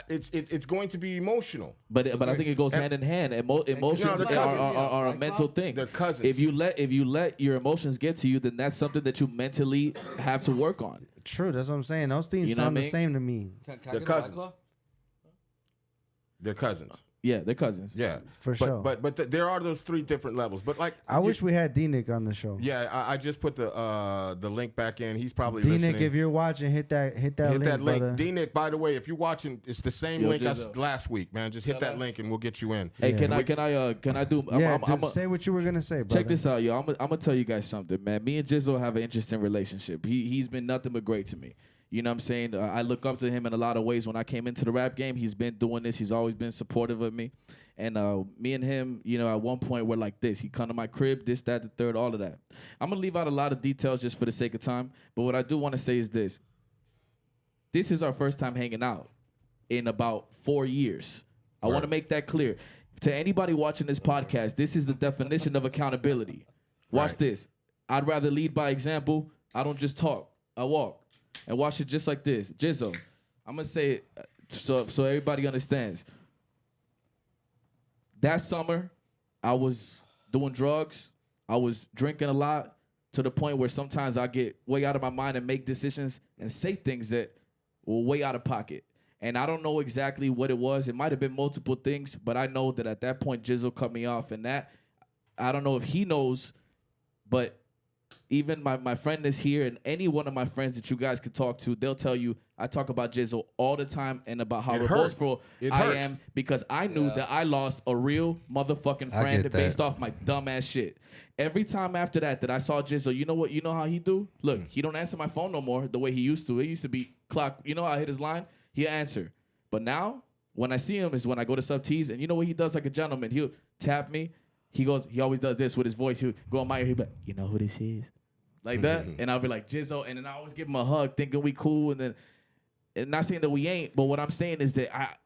it's going to be emotional. But I think it goes hand in hand. Emotions No, they're cousins. are a mental thing. They're cousins. If you let your emotions get to you, then that's something that you mentally have to work on. to. True, that's what I'm saying. Those things You know sound what I the mean? same to me. Can I They're get a cousins. White Claw? They're cousins. Yeah, they're cousins. Yeah, For but, sure. But there are those 3 different levels. But like, I wish we had D-Nick on the show. Yeah, I just put the link back in. He's probably D-Nick, listening. if you're watching, hit that hit link, that link. brother. D-Nick, by the way, if you're watching, it's the same Yo, link Jizzo. as last week, man. Just hit that link and we'll get you in. Hey, Yeah. can I do? Yeah, I'm say what you were gonna say, brother. check this out, yo. I'm gonna tell you guys something, man. Me and Jizzo have an interesting relationship. He's been nothing but great to me. You know what I'm saying? I look up to him in a lot of ways. When I came into the rap game, he's been doing this. He's always been supportive of me. And me and him, you know, at one point we're like this. He come to my crib, this, that, the third, all of that. I'm gonna leave out a lot of details just for the sake of time. But what I do want to say is this. This is our first time hanging out in about 4 years. I want to make that clear. To anybody watching this podcast, this is the definition of accountability. Watch Right. this. I'd rather lead by example. I don't just talk. I walk. And watch it just like this. Jizzo, I'm going to say it so everybody understands. That summer, I was doing drugs. I was drinking a lot to the point where sometimes I get way out of my mind and make decisions and say things that were way out of pocket. And I don't know exactly what it was. It might have been multiple things, but I know that at that point, Jizzle cut me off. And that, I don't know if he knows, but even my friend is here, and any one of my friends that you guys could talk to, they'll tell you I talk about Jizzle all the time and about how It hurt. remorseful It I hurt. am because I knew that I lost a real motherfucking I friend get based that. off my dumbass shit. Every time after that I saw Jizzle, you know what? You know how he do? Look, he don't answer my phone no more the way he used to. It used to be clock. You know how I hit his line? He'll answer. But now, when I see him is when I go to Sub T's, and you know what he does like a gentleman? He'll tap me. He always does this with his voice. He'll go on my ear. He'll be like, you know who this is? Like that. And I'll be like, Jizzo. And then I always give him a hug thinking we cool. And then, and not saying that we ain't, but what I'm saying is that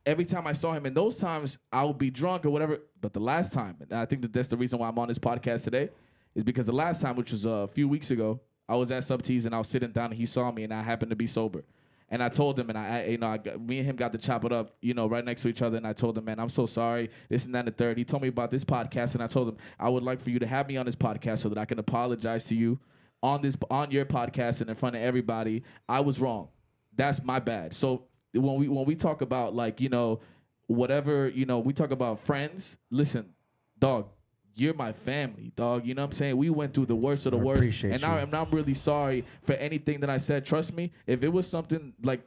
every time I saw him in those times, I would be drunk or whatever. But the last time, and I think that's the reason why I'm on this podcast today, is because the last time, which was a few weeks ago, I was at Sub T's and I was sitting down and he saw me and I happened to be sober. And I told him, and me and him got to chop it up, right next to each other. And I told him, man, I'm so sorry. This and that and the third. He told me about this podcast, and I told him I would like for you to have me on this podcast so that I can apologize to you on your podcast and in front of everybody, I was wrong. That's my bad. So when we talk about like, you know, whatever, you know, we talk about friends, listen, dog, you're my family, dog. You know what I'm saying? We went through the worst of the worst. appreciate And you. I'm really sorry for anything that I said. Trust me, if it was something like,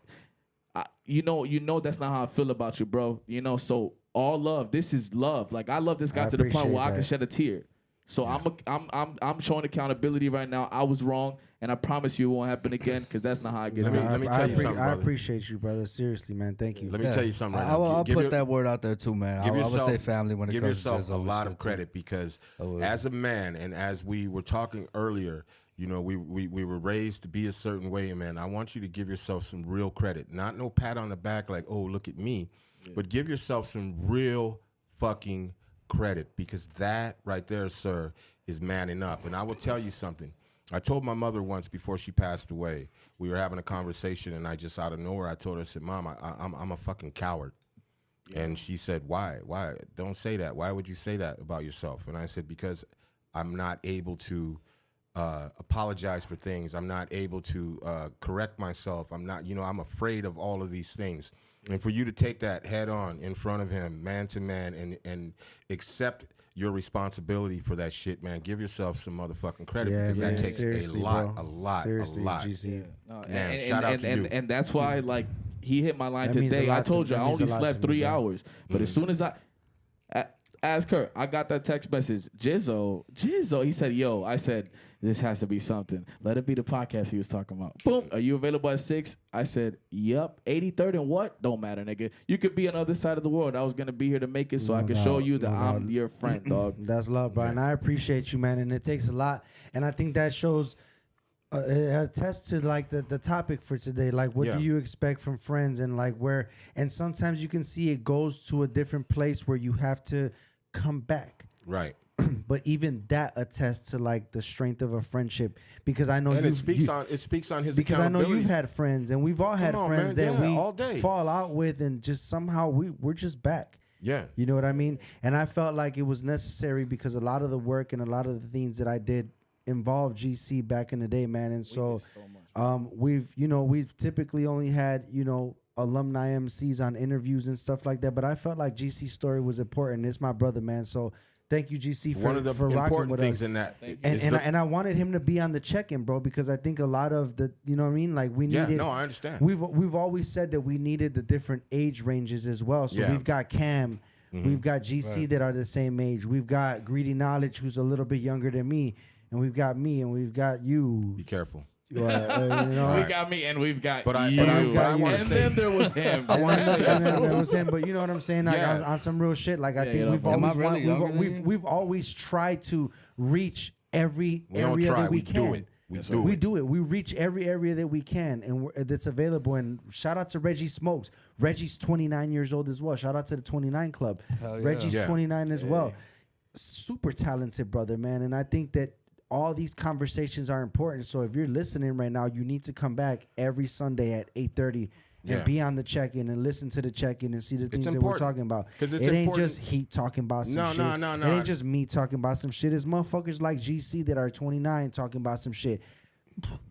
you know that's not how I feel about you, bro. You know, so all love. This is love. Like I love this guy I to the point appreciate where I can that. shed a tear. So I'm showing accountability right now. I was wrong, and I promise you it won't happen again because that's not how I get Let me- down. tell you something, I brother. appreciate you, brother. Seriously, man. Thank you. Let me tell you something right I now. will, I'll Give put your- that word out there too, man. I would say family when it give comes to yourself this a other lot shit, of too. credit because would. as a man and as we were talking earlier, you know, we were raised to be a certain way, man. I want you to give yourself some real credit, not no pat on the back like, oh, look at me, but give yourself some real fucking credit because that right there, sir, is manning up. And I will tell you something. I told my mother once before she passed away, we were having a conversation, and I just out of nowhere, I told her, I said, Mom, I'm a fucking coward. And she said, why? Why? Don't say that. Why would you say that about yourself? And I said, because I'm not able to apologize for things. I'm not able to correct myself. I'm not, you know, I'm afraid of all of these things. And for you to take that head on in front of him, man to man, and accept your responsibility for that shit, man, give yourself some motherfucking credit Yeah, because man. that takes Seriously, a lot, bro. Seriously, a lot. GC. No, Man, shout out to you. And that's why, like, he hit my line That means a today. I lot to- told you that I means only a lot slept to me, 3 bro. hours, but as soon as ask her, I got that text message. Jizzo. He said, "Yo," I said, "This has to be something. Let it be the podcast he was talking about." Boom. Are you available at 6? I said, "Yep." 83rd and what? Don't matter, nigga. You could be on the other side of the world. I was gonna be here to make it, so I No can show doubt, you that no I'm doubt. your friend, dog. That's love, bro. And I appreciate you, man. And it takes a lot. And I think that shows, it attests to like the topic for today. Like, what Yeah. do you expect from friends? And like where, and sometimes you can see it goes to a different place where you have to come back. Right. But even that attests to like the strength of a friendship because I know And you it speaks on his because I know you've accountabilities. had friends and we've all had on, friends man. that Yeah, we all day. fall out with and just somehow we're just back. Yeah. You know what I mean? And I felt like it was necessary because a lot of the work and a lot of the things that I did involved GC back in the day, man. And so, we've typically only had, alumni MCs on interviews and stuff like that. But I felt like GC's story was important. It's my brother, man. So thank you, GC, for One of the for rocking important with things us. in that And is the- I wanted him to be on the check-in, bro, because I think a lot of the, you know what I mean? Like we Yeah, needed. no, I understand. We've always said that we needed the different age ranges as well. So Yeah. we've got Cam, we've got GC that are the same age. We've got Greedy Knowledge, who's a little bit younger than me, and we've got me, and we've got you. be careful. We got me and we've got But I- you. but I wanna and say- then there was him. I want to say And then this. I was saying, but you know what I'm saying? Like Yeah. on some real shit. Like I Yeah, think yeah, we've am I always really younger than you? we've always tried to reach every We don't area try, that we we can. do it. We do We it. do it. We reach every area that we can, and that's available. And shout out to Reggie Smokes. Reggie's 29 years old as well. Shout out to the 29 Club. Hell yeah. Reggie's Yeah. 29 as well. Super talented brother, man. And I think that all these conversations are important. So if you're listening right now, you need to come back every Sunday at 8:30 Yeah. and be on the check-in and listen to the check-in and see the things that we're important. talking about. 'Cause it's it ain't important. just Heat talking about some No, shit. no, no, It no. ain't just me talking about some shit. It's motherfuckers like GC that are 29 talking about some shit.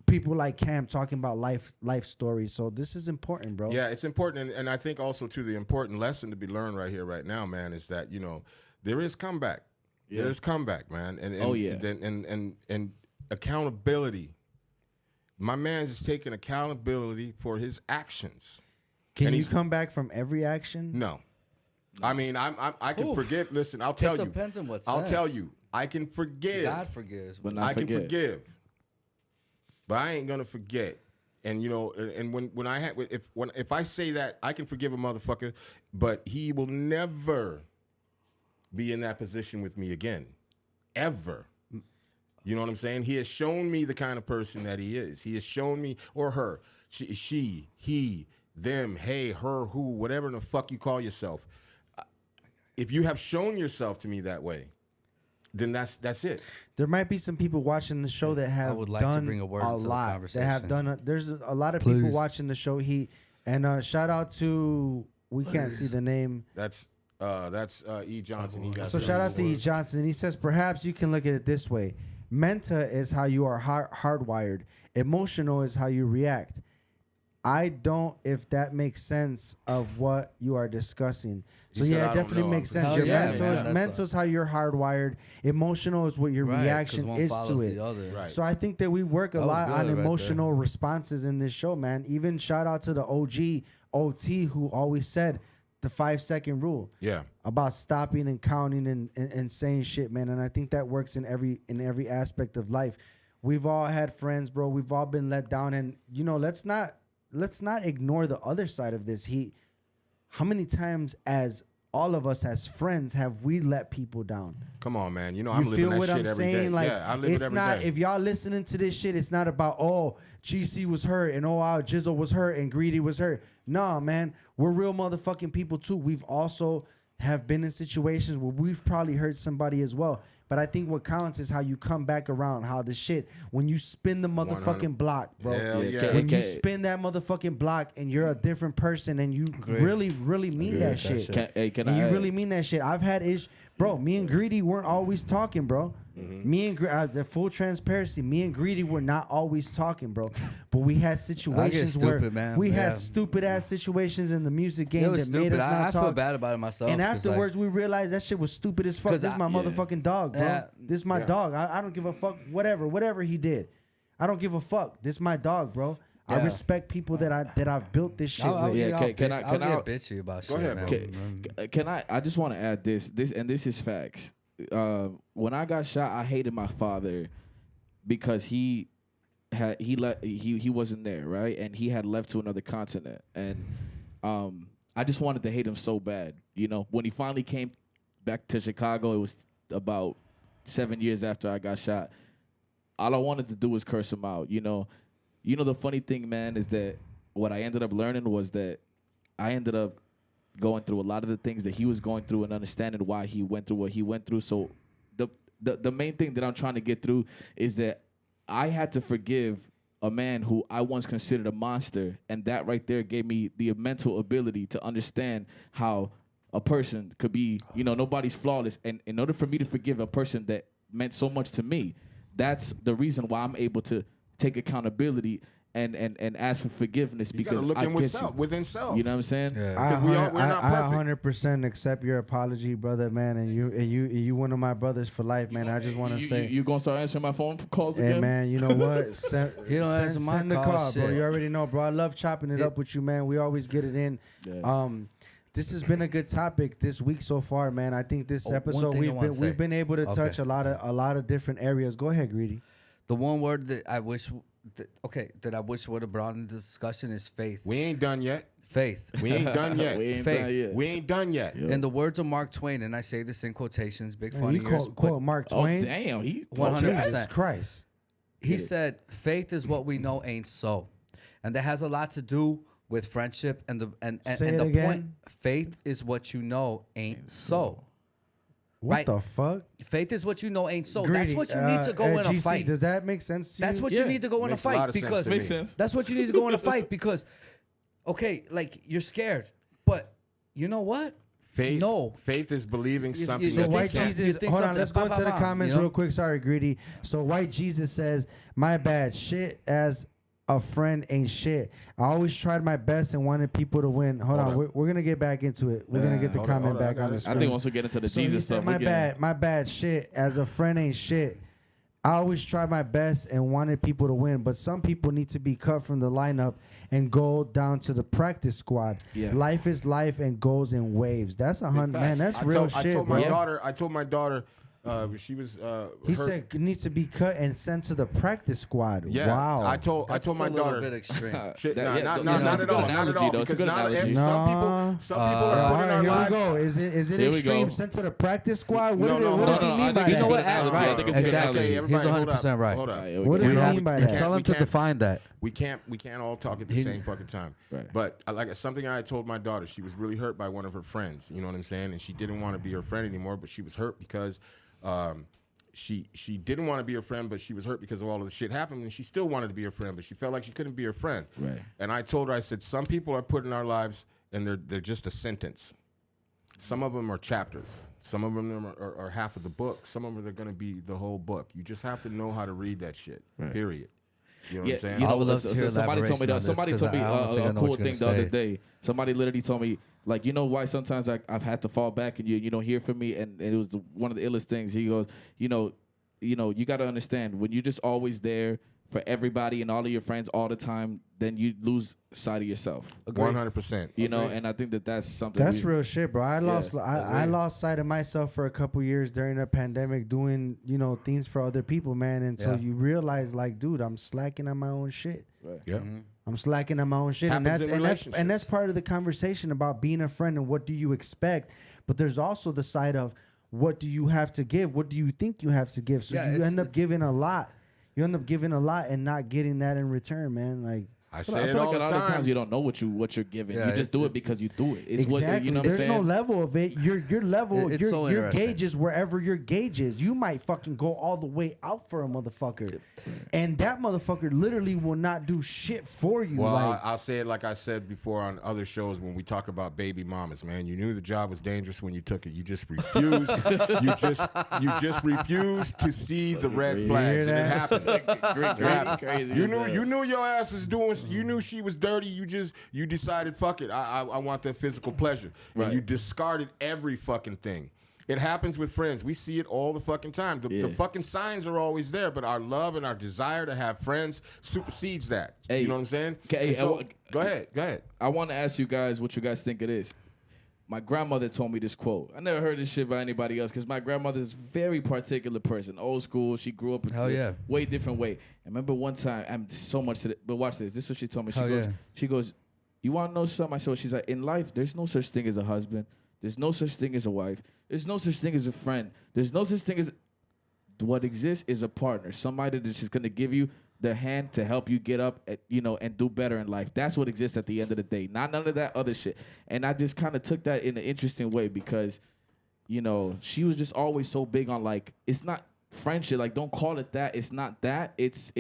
People like Cam talking about life stories. So this is important, bro. Yeah, it's important, and I think also too the important lesson to be learned right here, right now, man, is that there is comeback. Yeah. There's comeback, man, and Oh, yeah. and accountability. My man's is taking accountability for his actions. Can And you he's- come back from every action? No, I mean I can Oof. forgive. Listen, I'll tell you. depends on what I'll tell sense. you. I can forgive. God forgives. But not I can forget. forgive, but I ain't gonna forget. And and when I had if I say that I can forgive a motherfucker, but he will never be in that position with me again, ever. You know what I'm saying? He has shown me the kind of person that he is. He has shown me, or her, she, he, them, hey, her, who, whatever the fuck you call yourself. If you have shown yourself to me that way, then that's it. There might be some people watching the show that have would like to done bring a word into the lot. That have conversation. done. There's a lot of people Please. watching the show. And shout out to we can't see the name. That's E. Johnson. He got So shout out to E. words. Johnson. He says perhaps you can look at it this way. Mental is how you are hardwired. Emotional is how you react. I don't, if that makes sense of what you are discussing. So said, yeah, "I it don't definitely know." makes sense. Hell Your yeah, mental man, is that's mental is how you're hardwired. Emotional is what your Right, 'cause reaction one is follows to the it. other. Right. So I think that we work a That was lot on good right emotional responses in this show, man. Even shout out to the OG OT who always said the 5-second rule. Yeah. About stopping and counting and saying shit, man. And I think that works in every aspect of life. We've all had friends, bro. We've all been let down, and you know, let's not ignore the other side of this. How many times as all of us as friends have we let people down? Come on, man. You know, You I'm living feel that what shit I'm every day. saying? Like, Yeah, I live it's it every not, day. if y'all listening to this shit, it's not about, oh, GC was hurt and oh, wow, Jizzle was hurt and Greedy was hurt. Nah, man, we're real motherfucking people too. We've also have been in situations where we've probably hurt somebody as well. But I think what counts is how you come back around, how the shit, when you spin the 100. motherfucking block, bro. Hell Yeah, yeah. When you Okay. spin that motherfucking block and you're a different person and you really, really mean that shit. Can And I you add- really mean that shit. I've had bro. Me and Greedy weren't always talking, bro. Me and the full transparency. Me and Greedy were not always talking, bro. But we had situations where stupid, man. we Yeah. had stupid ass situations in the music game It that was made stupid. us not I feel talk. bad about it myself. And 'cause, like, afterwards, we realized that shit was stupid as fuck. 'Cause This is my motherfucking dog, bro. Yeah. This is my dog. I don't give a fuck. Whatever he did, I don't give a fuck. This is my dog, bro. I Yeah. respect people that I've built this shit I'll with. Yeah, get can all I- can I'll I- get bitchy about Go shit, ahead, man. bro. Can I just want to add this, and this is facts. When I got shot, I hated my father because he wasn't there, right? And he had left to another continent. And I just wanted to hate him so bad. You know, when he finally came back to Chicago, it was about 7 years after I got shot. All I wanted to do was curse him out, you know. The funny thing, man, is that what I ended up learning was that I ended up going through a lot of the things that he was going through and understanding why he went through what he went through. So the main thing that I'm trying to get through is that I had to forgive a man who I once considered a monster, and that right there gave me the mental ability to understand how a person could be, nobody's flawless. And in order for me to forgive a person that meant so much to me, that's the reason why I'm able to take accountability and ask for forgiveness, You because gotta look I in get within self. You know what I'm saying? Yeah. Because we're not I perfect. 100% accept your apology, brother, man, and you one of my brothers for life, man. I just want to say, you gonna start answering my phone calls hey, again? man, you know what? Send, You don't answer my send the call, call, bro. shit. You already know, bro. I love chopping it up with you, man. We always get it in. Yeah. This has been a good topic this week so far, man. I think this one episode thing I wanna say. we've been able to Okay. touch a lot of different areas. Go ahead, Greedy. The one word that I wish would have brought into discussion is faith. We ain't done yet. Faith. We ain't done yet. We ain't Faith. done yet. We ain't done yet. In the words of Mark Twain, and I say this in quotations, big Man, funny you ears, quote Mark Oh Twain. damn, he 100%. Jesus Christ. he said, "Faith is what we know ain't so," and that has a lot to do with friendship and Say it the again. point. Faith is what you know ain't so. What Right. the fuck? Faith is what you know ain't so. Greedy, That's what you need to go in a GC, fight. Does that make sense to That's you? what Yeah. you need to go in a Makes a lot fight of sense because to me. makes sense. that's what you need to go in a fight because, okay, like you're scared, but you know what? Faith, No. faith is believing something you So that White you think can't. you Jesus, think hold on, something- let's go bah, into the bah, bah, comments you know? real quick. Sorry, Greedy. So White Jesus says, my bad, shit as a friend ain't shit. I always tried my best and wanted people to win. Hold Hold on, up. we're going to get back into it. We're going to get the Hold on, comment hold on, I back got on the it. I screen. think once we get into the So Jesus he said, stuff, my bad, shit as a friend ain't shit. I always try my best and wanted people to win, but some people need to be cut from the lineup and go down to the practice squad. Yeah. Life is life and goes in waves. That's man. That's real shit, I told bro. my daughter, she was. He her- said it needs to be cut and sent to the practice squad. Yeah, Wow. I told That's my a little daughter. bit extreme. Shit, That- nah, yeah, not, no, not, no, not it's a at good all, not analogy, at all. though. It's a Because good not analogy. some people are All putting right, our here lives. we go. Is it Here we extreme? go. Sent to the practice squad? What, No, no, what does no, he no, mean I by think You it's know a that? good what? analogy. Right. I think it's a good Exactly. analogy. Everybody, He's hold up, 100% right. Hold up. Right, What does we he have- mean by we that? can't- Tell him to can't- define that. We can't all talk at the same fucking time. Right. But like something I told my daughter, she was really hurt by one of her friends. You know what I'm saying? And she didn't want to be her friend anymore, but she was hurt because she didn't want to be her friend, but she was hurt because of all of the shit happened, and she still wanted to be her friend, but she felt like she couldn't be her friend. Right. And I told her, I said, some people are put in our lives, and they're just a sentence. Some of them are chapters. Some of them are half of the book. Some of them are going to be the whole book. You just have to know how to read that shit. Period. You know what I'm saying? I would love to hear somebody told me elaboration on this, somebody told me 'cause I almost think I a know cool what you're thing the gonna other say. day. Somebody literally told me, like, you know why sometimes I've had to fall back and you don't hear from me, and it was one of the illest things. He goes, you got to understand, when you're just always there for everybody and all of your friends all the time, then you lose sight of yourself. 100%. You know, and I think that's something. That's real shit, bro. I lost sight of myself for a couple years during the pandemic, doing things for other people, man. Until you realize, like, dude, I'm slacking on my own shit. Right. Yeah. I'm slacking on my own shit, Happens in and that's relationships. part of the conversation about being a friend and what do you expect. But there's also the side of what do you have to give? What do you think you have to give? So you end up giving a lot. You end up giving a lot and not getting that in return, man. Like, I I say feel it like all a the lot of time. times you don't know what you're giving. Yeah, you just do it because you do it. It's exactly. what you know. What I'm There's saying? no level of it. Your level, It's so your interesting. gauge is wherever your gauge is. You might fucking go all the way out for a motherfucker, and that motherfucker literally will not do shit for you. Well, like, I'll say it like I said before on other shows when we talk about baby mamas, man. You knew the job was dangerous when you took it. You just refused. you just refused to see the red flags, and it happens. It happens. Crazy You as knew hell. you knew your ass was doing. You knew she was dirty. You decided, fuck it. I want that physical pleasure, and Right. you discarded every fucking thing. It happens with friends. We see it all the fucking time. The fucking signs are always there, but our love and our desire to have friends supersedes that. Hey, you know what I'm saying? okay, And so, hey, go ahead. I want to ask you guys what you guys think it is. My grandmother told me this quote. I never heard this shit by anybody else because my grandmother's a very particular person, old school. She grew up Hell yeah. way different way. I remember one time, I'm so much to it, but watch this. This is what she told me. Hell yeah. She goes, you want to know something? I said, she's like, in life, there's no such thing as a husband. There's no such thing as a wife. There's no such thing as a friend. There's no such thing as what exists is a partner, somebody that's just gonna give you the hand to help you get up, and do better in life. That's what exists at the end of the day. Not none of that other shit. And I just kind of took that in an interesting way because, she was just always so big on, like, it's not friendship. Like, don't call it that. It's not that. It's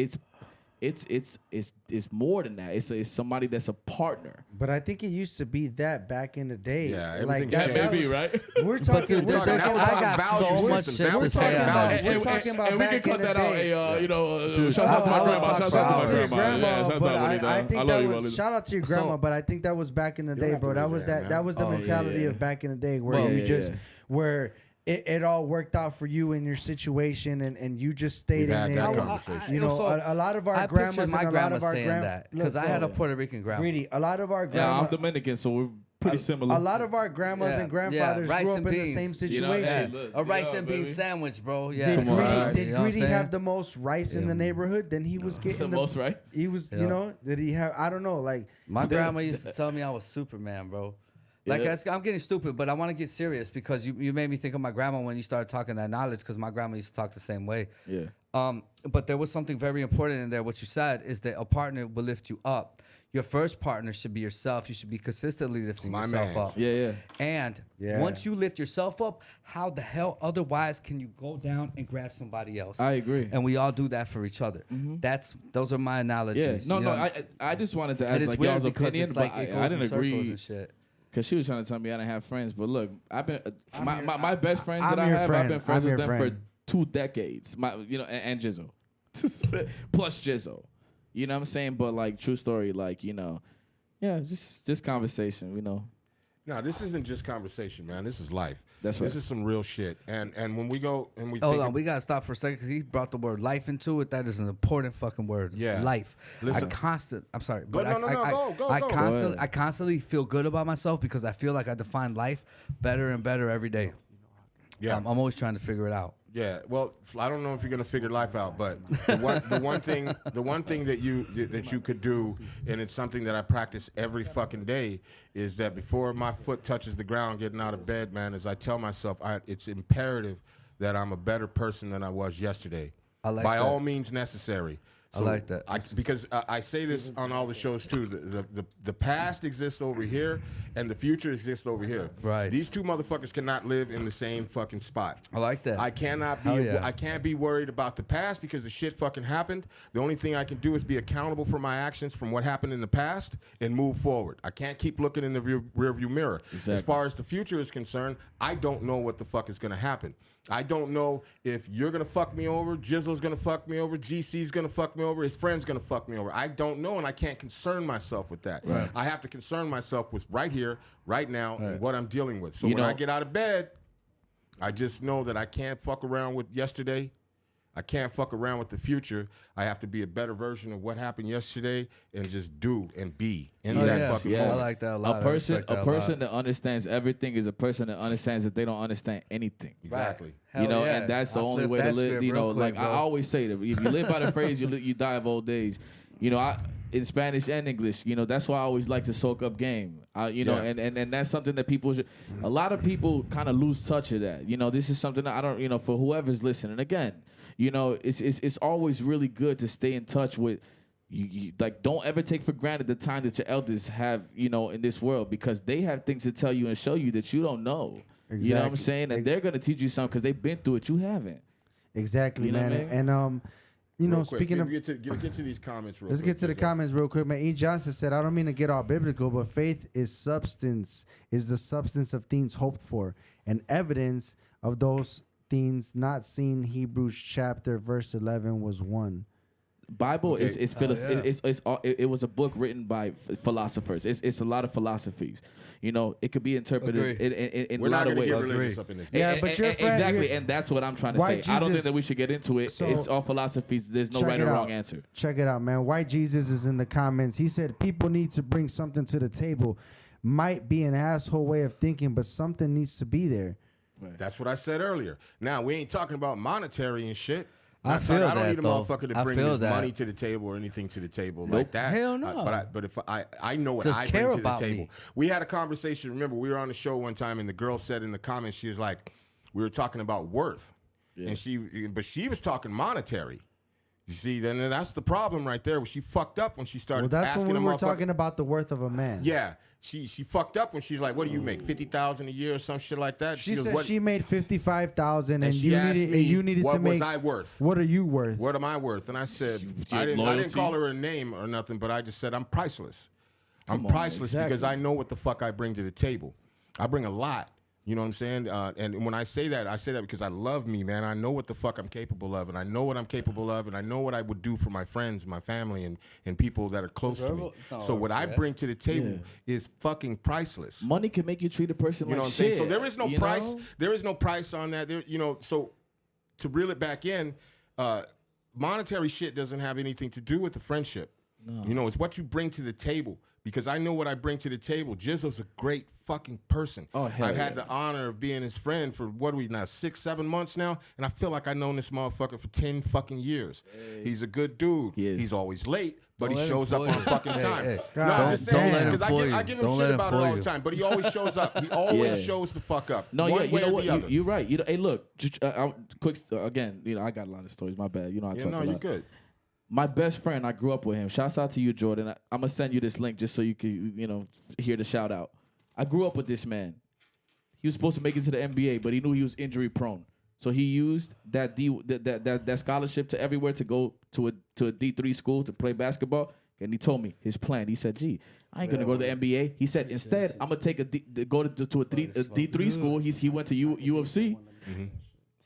more than that. It's somebody that's a partner. but I think it used to be that back in the day. Yeah, like everything's changed. Maybe, was- right? We're But talking. dude, We're there's talking. now we're I talking got value so much systems. shit Now to we're say talking on value that. We're talking about and we back can cut in the that out. day. Hey, shout out to my I would grandma. talk Shout Shout out out to to my your grandma. grandma, Yeah, shout but out to I Lolita. think I that love you, was Lolita. shout out to your grandma, but I think that was back in the day, have to bro. That raise was your hand, that man. was the Oh, mentality yeah. of back in the day where Well, you yeah, just yeah. where it all worked out for you in your situation and you just stayed We've had in that it. conversation. You know, So, a lot of our I grandmas pictured and my a lot grandma of our saying that because I had a Puerto Rican grandma. Greedy. A lot of our Yeah, grandma, I'm Dominican, so we're pretty similar. a lot of our grandmas Yeah, and grandfathers yeah, rice grew up and in the beans. same You know, situation. hey, look, A rice yeah, and bean baby. sandwich, bro. Yeah, Did Come on, Greedy, man. did You know what I'm Greedy have saying? the most rice in the neighborhood? Then he was getting The most, right? He was, did he have? I don't know. Like My grandma used to tell me I was Superman, bro. Like Yeah. I'm getting stupid, but I want to get serious because you made me think of my grandma when you started talking that knowledge because my grandma used to talk the same way. Yeah. But there was something very important in there. What you said is that a partner will lift you up. Your first partner should be yourself. You should be consistently lifting My yourself mans. up. Yeah. And Yeah. once you lift yourself up, how the hell otherwise can you go down and grab somebody else? I agree. And we all do that for each other. Those are my analogies. Yeah. No, you no. know? I just wanted to And ask it's like weird y'all's because opinion, it's like but it goes I in didn't circles agree and shit. because she was trying to tell me I didn't have friends. But look, I've been my best friends I'm that I your have. friend. I've been friends I'm with your them friend. for 2 decades. And Jizzo, plus Jizzo. You know what I'm saying? But like, true story. Like, yeah, just conversation. No, this isn't just conversation, man. This is life. That's This right. is some real shit. And when we go and we Hold think on, of- we gotta stop for a second because he brought the word life into it. That is an important fucking word. Yeah. Life. Listen. I'm sorry, Go- but no, no, no, go. I Go constantly, ahead. I constantly feel good about myself because I feel like I define life better and better every day. yeah. I'm always trying to figure it out. Yeah, well, I don't know if you're gonna figure life out, but the one thing that you could do, and it's something that I practice every fucking day, is that before my foot touches the ground, getting out of bed, man, is I tell myself it's imperative that I'm a better person than I was yesterday. I like by that. all means necessary. I like that. Because I say this on all the shows too. The past exists over here, and the future exists over here. Right. These two motherfuckers cannot live in the same fucking spot. I like that. I cannot be. Hell yeah. I can't be worried about the past because the shit fucking happened. The only thing I can do is be accountable for my actions from what happened in the past and move forward. I can't keep looking in the rearview mirror. Exactly. As far as the future is concerned, I don't know what the fuck is gonna happen. I don't know if you're gonna fuck me over, Jizzle's gonna fuck me over, GC's gonna fuck me over, his friend's gonna fuck me over. I don't know, and I can't concern myself with that. Right. I have to concern myself with right here, right now, and what I'm dealing with. So when I get out of bed, I just know that I can't fuck around with yesterday. I can't fuck around with the future. I have to be a better version of what happened yesterday and just do and be in that fucking moment. I like that a lot. A person that understands everything is a person that understands that they don't understand anything. Exactly. Hell You know, yeah. and that's the I only flipped way to that live. script You know, real quick, like I bro. always say that if you live by the phrase, you die of old age. You know, in Spanish and English, you know, that's why I always like to soak up game. You know, and that's something that people should, a lot of people kind of lose touch of that. You know, this is something that I don't, you know, for whoever's listening. Again, you know, it's always really good to stay in touch with. You like, don't ever take for granted the time that your elders have, you know, in this world, because they have things to tell you and show you that you don't know. You know what I'm Exactly. saying? And they're gonna teach you something because they've been through it. You haven't. Exactly, You know man. what I mean? And you know, Real quick, speaking of, get to these comments real let's quick. get to the comments real quick, man. E. Johnson said, "I don't mean to get all biblical, but faith is substance, is the substance of things hoped for, and evidence of those things not seen." Hebrews chapter verse 11 was 1. Bible Okay. it was a book written by philosophers. It's a lot of philosophies. You know, it could be interpreted in a We're not lot of going to ways. get religious up in this. Yeah, And- but and- your and- friend- exactly, your- and that's what I'm trying to Why say. I don't think Jesus- that we should get into it. So- It's all philosophies. There's no Check right it or out. wrong answer. Check it out, man. White Jesus is in the comments. He said, "People need to bring something to the table. Might be an asshole way of thinking, but something needs to be there." That's what I said earlier. Now, we ain't talking about monetary and shit. I feel I don't that, need a though. motherfucker to I bring feel his that. money to the table or anything to the table like that. Hell no. But if I know what Just I care bring to the about table. me. We had a conversation. Remember, we were on the show one time, and the girl said in the comments, she was like, we were talking about worth, and she was talking monetary. You see, then that's the problem right there. She fucked up when she Well, started that's asking when we a were motherfucker- talking about the worth of a man. Yeah, she fucked up when she's like, "What do you make? 50,000 a year or some shit like that?" She goes, said "What-" she made 55,000, and she you asked needed, me, and you needed what to make. was I worth? What are you worth? What am I worth? And I said, your I didn't loyalty? call her a name or nothing, but I just said I'm priceless. I'm Come on, priceless because exactly. I know what the fuck I bring to the table. I bring a lot. You know what I'm saying? And when I say that because I love me, man. I know what the fuck I'm capable of, and I know what I'm capable of, and I know what I would do for my friends, my family, and people that are close to me. So what I bring to the table is fucking priceless. Money can make you treat a person You know like what I'm saying? shit. So there is no you price. know? There is no price on that. There, you know, so to reel it back in, monetary shit doesn't have anything to do with the friendship. No. You know, it's what you bring to the table. Because I know what I bring to the table. Jizzle's a great fucking person. Oh, hell I've had yeah. the honor of being his friend for what are we now, 6-7 months now, and I feel like I've known this motherfucker for 10 fucking years. He's a good dude. He is. He's always late, but Don't he let him shows up fool on you. fucking Hey, time. hey. No, God, I'm just don't saying let him because fool I you. give him Don't shit let him about it fool all the you. time, but he always shows up. He always Yeah. shows the fuck up. No, one yeah, you way know or what? the other. You're right. You know, hey, look, quick again. You know, I got a lot of stories. My bad. You know, I Yeah, talk no, a lot. you're good. My best friend, I grew up with him. Shouts out to you, Jordan. I'm gonna send you this link just so you can, you know, hear the shout out. I grew up with this man. He was supposed to make it to the NBA, but he knew he was injury prone. So he used that scholarship to everywhere to go to a D3 school to play basketball. And he told me his plan. He said, "Gee, I ain't gonna go to the NBA." He said, "Instead, I'm gonna take a D3 school." He went to UFC,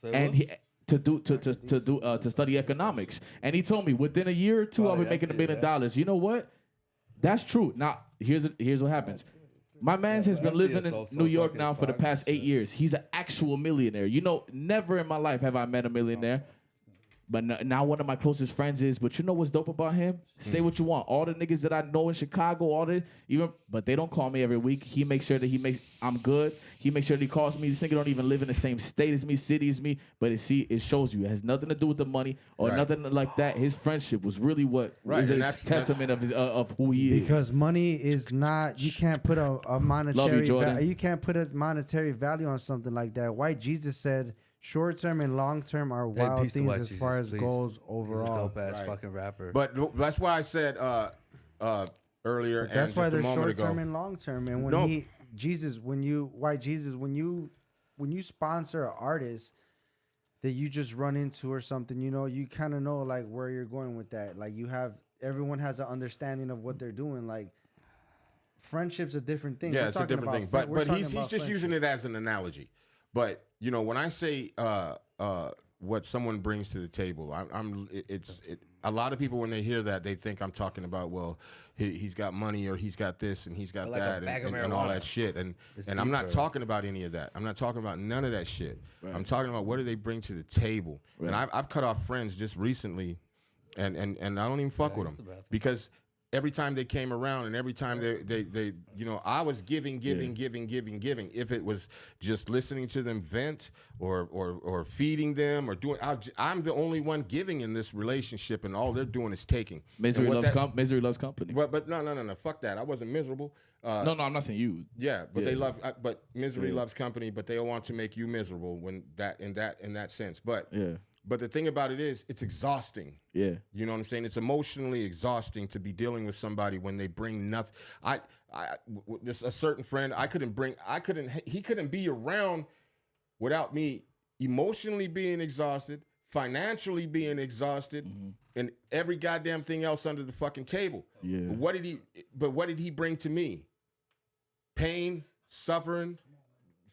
and to study economics. And he told me within a year or two, I'll be making $1 million. You know what? That's true. Now here's what happens. My man has been living in New York now for the past 8 years. He's an actual millionaire. You know, never in my life have I met a millionaire. But now one of my closest friends is, but you know what's dope about him? Say what you want. All the niggas that I know in Chicago, but they don't call me every week. He makes sure that I'm good. He makes sure that he calls me. This nigga don't even live in the same state as me, city as me. But it shows you. It has nothing to do with the money or Right. nothing like that. His friendship was really what Right, is a and that's- testament of who he is. Because money is not, you can't put a monetary Jordan. you can't put a monetary value on something like that. White Jesus said short term and long term are Hey, wild peace to things White as Jesus, far as please. goals He's a overall. dope ass Right. fucking rapper. But that's why I said earlier, That's and why just a there's moment short ago. term and long term. And when No, he Jesus, when you sponsor an artist that you just run into or something, you know, you kind of know like where you're going with that. Like everyone has an understanding of what they're doing. Like friendship's a different thing. Yeah, We're it's a talking different thing. about But he's just using it as an analogy. But you know, when I say what someone brings to the table, a lot of people when they hear that, they think I'm talking about, well, he's got money or he's got this and he's got Like a that bag of and all marijuana. that shit. And It's I'm not deeper. talking about any of that. I'm not talking about none of that shit. Right. I'm talking about what do they bring to the table. Right. And I've cut off friends just recently, and I don't even fuck with them because every time they came around and every time they you know, I was giving. If it was just listening to them vent or feeding them or doing, I'm the only one giving in this relationship, and all they're doing is taking. Misery And what loves misery loves company. But no, fuck that. I wasn't miserable. No, I'm not saying you. Yeah, but they Yeah. love. But misery Yeah. loves company. But they want to make you miserable when in that sense. But Yeah. But the thing about it is, it's exhausting. Yeah. You know what I'm saying? It's emotionally exhausting to be dealing with somebody when they bring nothing. This a certain friend, he couldn't be around without me emotionally being exhausted, financially being exhausted, and every goddamn thing else under the fucking table. Yeah. But what did he bring to me? Pain, suffering,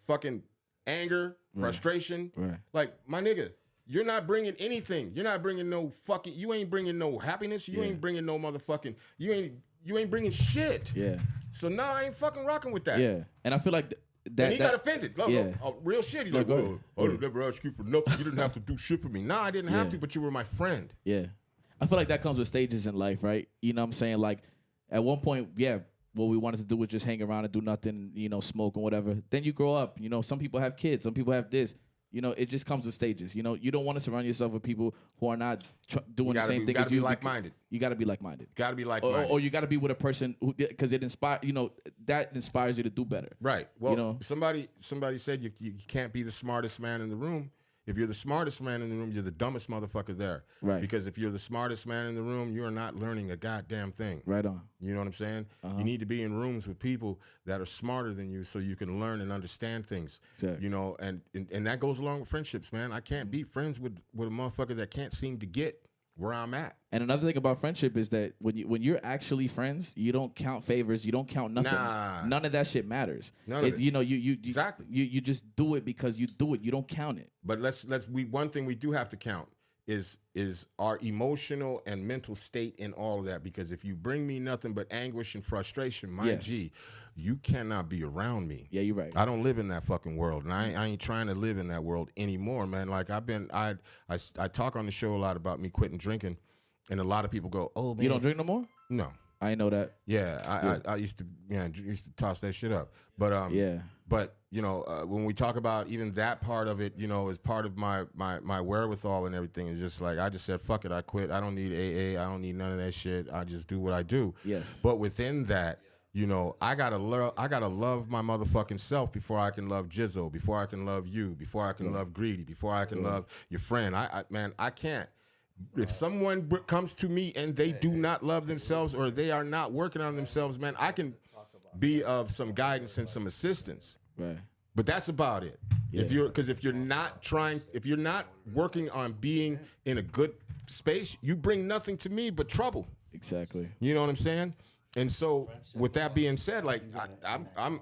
fucking anger, frustration. Right. Like, my nigga, you're not bringing anything. You're not bringing no fucking, you ain't bringing no happiness. You ain't bringing no motherfucking, you ain't bringing shit. Yeah. So no, I ain't fucking rocking with that. Yeah. And I feel like that. And he got offended. Look, yeah. real shit. He's No, like, go well, ahead. I would never ask you for nothing. You didn't have to do shit for me. Nah, I didn't have Yeah. to, but you were my friend. Yeah. I feel like that comes with stages in life, right? You know what I'm saying? Like, at one point, yeah, what we wanted to do was just hang around and do nothing, you know, smoke and whatever. Then you grow up. You know, some people have kids. Some people have this. You know, it just comes with stages. You know, you don't want to surround yourself with people who are not doing the same thing as you. You gotta be like-minded. You got to be like-minded. Gotta be like-minded. Or you got to be with a person who, because it inspires, you know, that inspires you to do better. Right. Well, You know? somebody said you can't be the smartest man in the room. If you're the smartest man in the room, you're the dumbest motherfucker there. Right. Because if you're the smartest man in the room, you are not learning a goddamn thing. Right on. You know what I'm saying? You need to be in rooms with people that are smarter than you so you can learn and understand things. Exactly. You know, and that goes along with friendships, man. I can't be friends with a motherfucker that can't seem to get where I'm at. And another thing about friendship is that when you're actually friends, you don't count favors, you don't count nothing. Nah. None of that shit matters. None of it. You know, you Exactly. You just do it because you do it. You don't count it. But one thing we do have to count is our emotional and mental state in all of that. Because if you bring me nothing but anguish and frustration, my Yeah. G, you cannot be around me. Yeah, you're right. I don't live in that fucking world, and I ain't trying to live in that world anymore, man. Like I talk on the show a lot about me quitting drinking, and a lot of people go, "Oh man, You don't drink no more? No, I know that. yeah, I used to toss that shit up, but Yeah. But you know, when we talk about even that part of it, you know, as part of my wherewithal and everything, is just like I just said, fuck it, I quit. I don't need AA. I don't need none of that shit. I just do what I do. Yes. But within that, you know, I gotta love my motherfucking self before I can love Jizzo, before I can love you, before I can love Greedy, before I can love your friend. I can't. If someone comes to me and they do not love themselves or they are not working on themselves, man, I can be of some guidance and some assistance. Right. But that's about it. If you're not working on being in a good space, you bring nothing to me but trouble. Exactly. You know what I'm saying? And so, with that being said, like I'm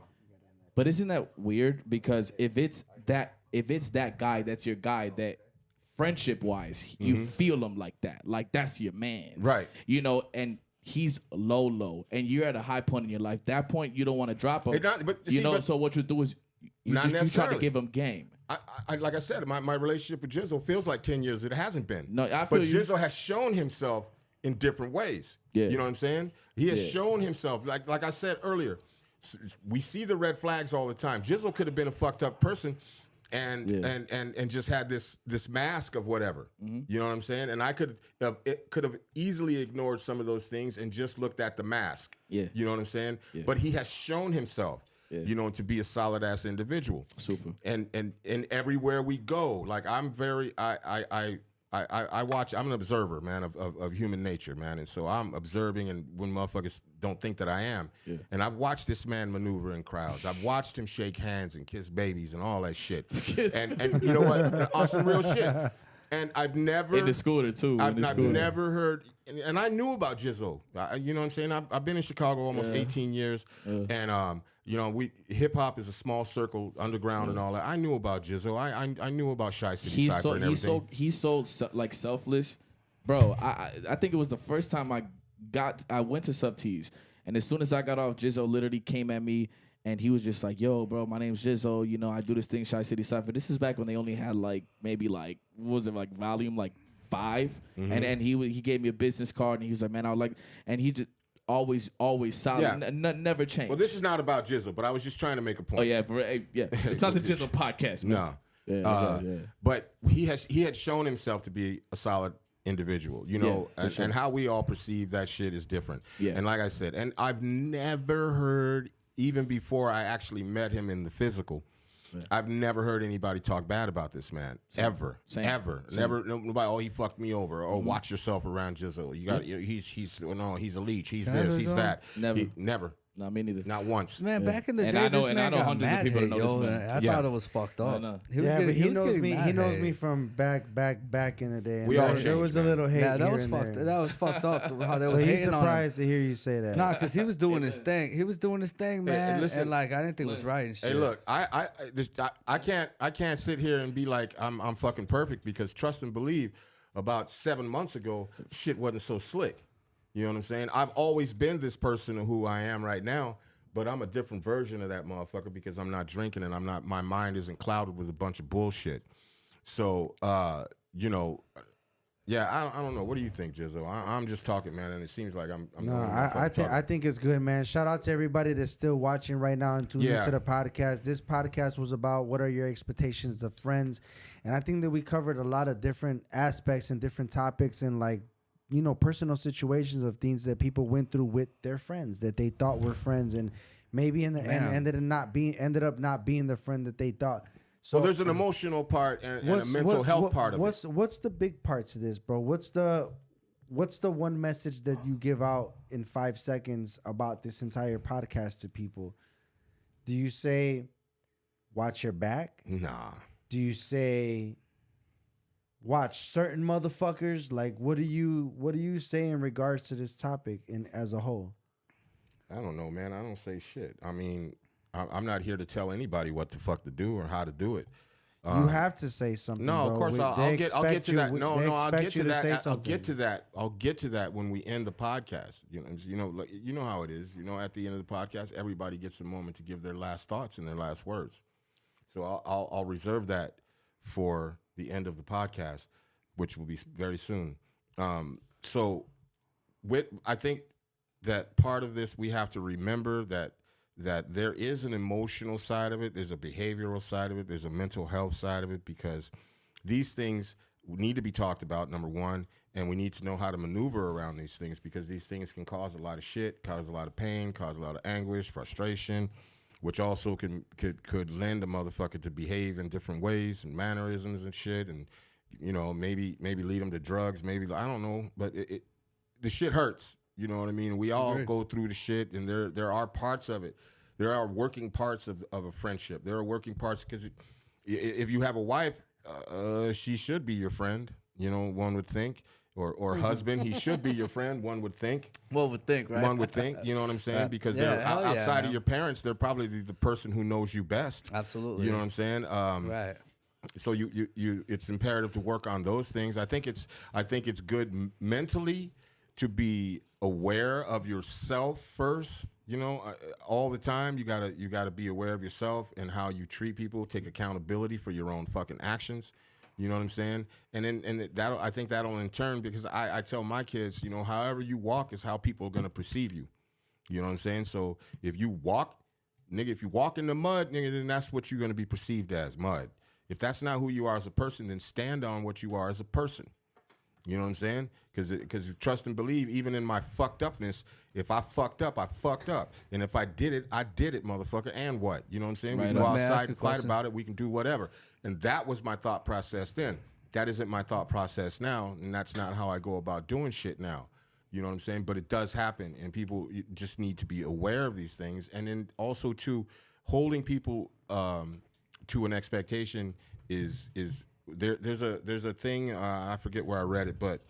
But isn't that weird? Because if it's that guy, that's your guy, that friendship wise, you feel him like that. Like that's your man. Right. You know, and he's low, and you're at a high point in your life. That point, you don't want to drop him. So what you do is you Not try to necessarily. give him game. I like I said, my relationship with Jizzo feels like 10 years. It hasn't been. No, I but feel you. Jizzo has shown himself in different ways. Yeah. You know what I'm saying? He has Yeah. shown himself. Like I said earlier, we see the red flags all the time. Jizzo could have been a fucked up person and just had this mask of whatever. You know what I'm saying? And I could have easily ignored some of those things and just looked at the mask. Yeah. You know what I'm saying? Yeah. But he has shown himself. Yeah. You know, to be a solid ass individual. Super. And everywhere we go, like I'm very I I watch. I'm an observer, man, of human nature, man, and so I'm observing, and when motherfuckers don't think that I am, and I've watched this man maneuver in crowds. I've watched him shake hands and kiss babies and all that shit. and you know what? On some real shit. And I've never in the scooter too. I've never heard, and I knew about Jizzo. You know what I'm saying? I've been in Chicago almost 18 years, and you know, hip hop is a small circle, underground and all that. I knew about Jizzo. I knew about Shy City Cypher and everything. He's so like selfless, bro. I think it was the first time I went to Sub T's, and as soon as I got off, Jizzo literally came at me. And he was just like, yo, bro, my name's Jizzo. You know, I do this thing, Shy City Cypher. This is back when they only had maybe what was it, volume 5? Mm-hmm. And he gave me a business card, and he was like, man, I would like, and he just always solid, never changed. Well, this is not about Jizzo, but I was just trying to make a point. Oh yeah, it's not the Jizzo podcast, man. No. But he had shown himself to be a solid individual, you know, and how we all perceive that shit is different. Yeah. And like I said, and I've never heard, even before I actually met him in the physical, I've never heard anybody talk bad about this man. Ever. Never. Nobody. Oh, he fucked me over. Oh, watch yourself around Jizzo. You got. He's a leech. He's this. He's that. Never. No, me neither. Not once. Man, back in the day, I know this man got hundreds mad of people hate, that know this man. I thought it was fucked up. He knows me. He knows me from back in the day. And We all there changed, was a man. little hate. Yeah, that here was and fucked. there. That was fucked up. How they So was he's hating on him. surprised to hear you say that. Nah, because he was doing his thing. He was doing his thing, man. listen, and like I didn't think it was right and shit. Hey, look, I can't sit here and be like I'm fucking perfect, because trust and believe, about 7 months ago, shit wasn't so slick. You know what I'm saying? I've always been this person who I am right now, but I'm a different version of that motherfucker because I'm not drinking and my mind isn't clouded with a bunch of bullshit. So, you know, yeah, I don't know. What do you think, Jizzo? I'm just talking, man, and it seems like I'm. No, I think it's good, man. Shout out to everybody that's still watching right now and tuning into the podcast. This podcast was about what are your expectations of friends, and I think that we covered a lot of different aspects and different topics and like, you know, personal situations of things that people went through with their friends that they thought were friends, and maybe in the end ended up not being the friend that they thought. So well, there's an emotional part and a mental health part of it. What's the big parts of this, bro? What's the one message that you give out in 5 seconds about this entire podcast to people? Do you say, watch your back? Nah. Do you say, watch certain motherfuckers? Like, what do you say in regards to this topic as a whole? I don't know, man. I don't say shit. I mean, I'm not here to tell anybody what the fuck to do or how to do it. You have to say something. No, bro. of course I'll get to that. No, I'll get to that. I'll get to that when we end the podcast. You know how it is. You know, at the end of the podcast, everybody gets a moment to give their last thoughts and their last words. So I'll reserve that for the end of the podcast, which will be very soon. So I think that part of this, we have to remember that there is an emotional side of it, there's a behavioral side of it, there's a mental health side of it, because these things need to be talked about, number one, and we need to know how to maneuver around these things, because these things can cause a lot of shit, cause a lot of pain, cause a lot of anguish, frustration, which also could lend a motherfucker to behave in different ways and mannerisms and shit, and you know, maybe lead them to drugs, maybe, I don't know, but the shit hurts. You know what I mean? We all go through the shit, and there are parts of it. There are working parts of a friendship. There are working parts, because if you have a wife, she should be your friend. You know, one would think, or husband, he should be your friend. One would think. One would think, right? One would think. You know what I'm saying? Because they're outside of your parents, they're probably the person who knows you best. Absolutely. You know what I'm saying? Right. So you it's imperative to work on those things. I think it's good mentally to be aware of yourself first, you know, all the time. You gotta be aware of yourself and how you treat people. Take accountability for your own fucking actions. You know what I'm saying? And I think that'll in turn, because I tell my kids, you know, however you walk is how people are gonna perceive you. You know what I'm saying? So if you walk in the mud, nigga, then that's what you're gonna be perceived as, mud. If that's not who you are as a person, then stand on what you are as a person. You know what I'm saying? Because trust and believe, even in my fucked upness, if I fucked up, I fucked up. And if I did it, motherfucker. And what? You know what I'm saying? Right. We can go May I ask outside a and fight question? about it. We can do whatever. And that was my thought process then. that isn't my thought process now, and that's not how I go about doing shit now. You know what I'm saying? But it does happen, and people just need to be aware of these things. And then also, too, holding people to an expectation is there's a thing, I forget where I read it, but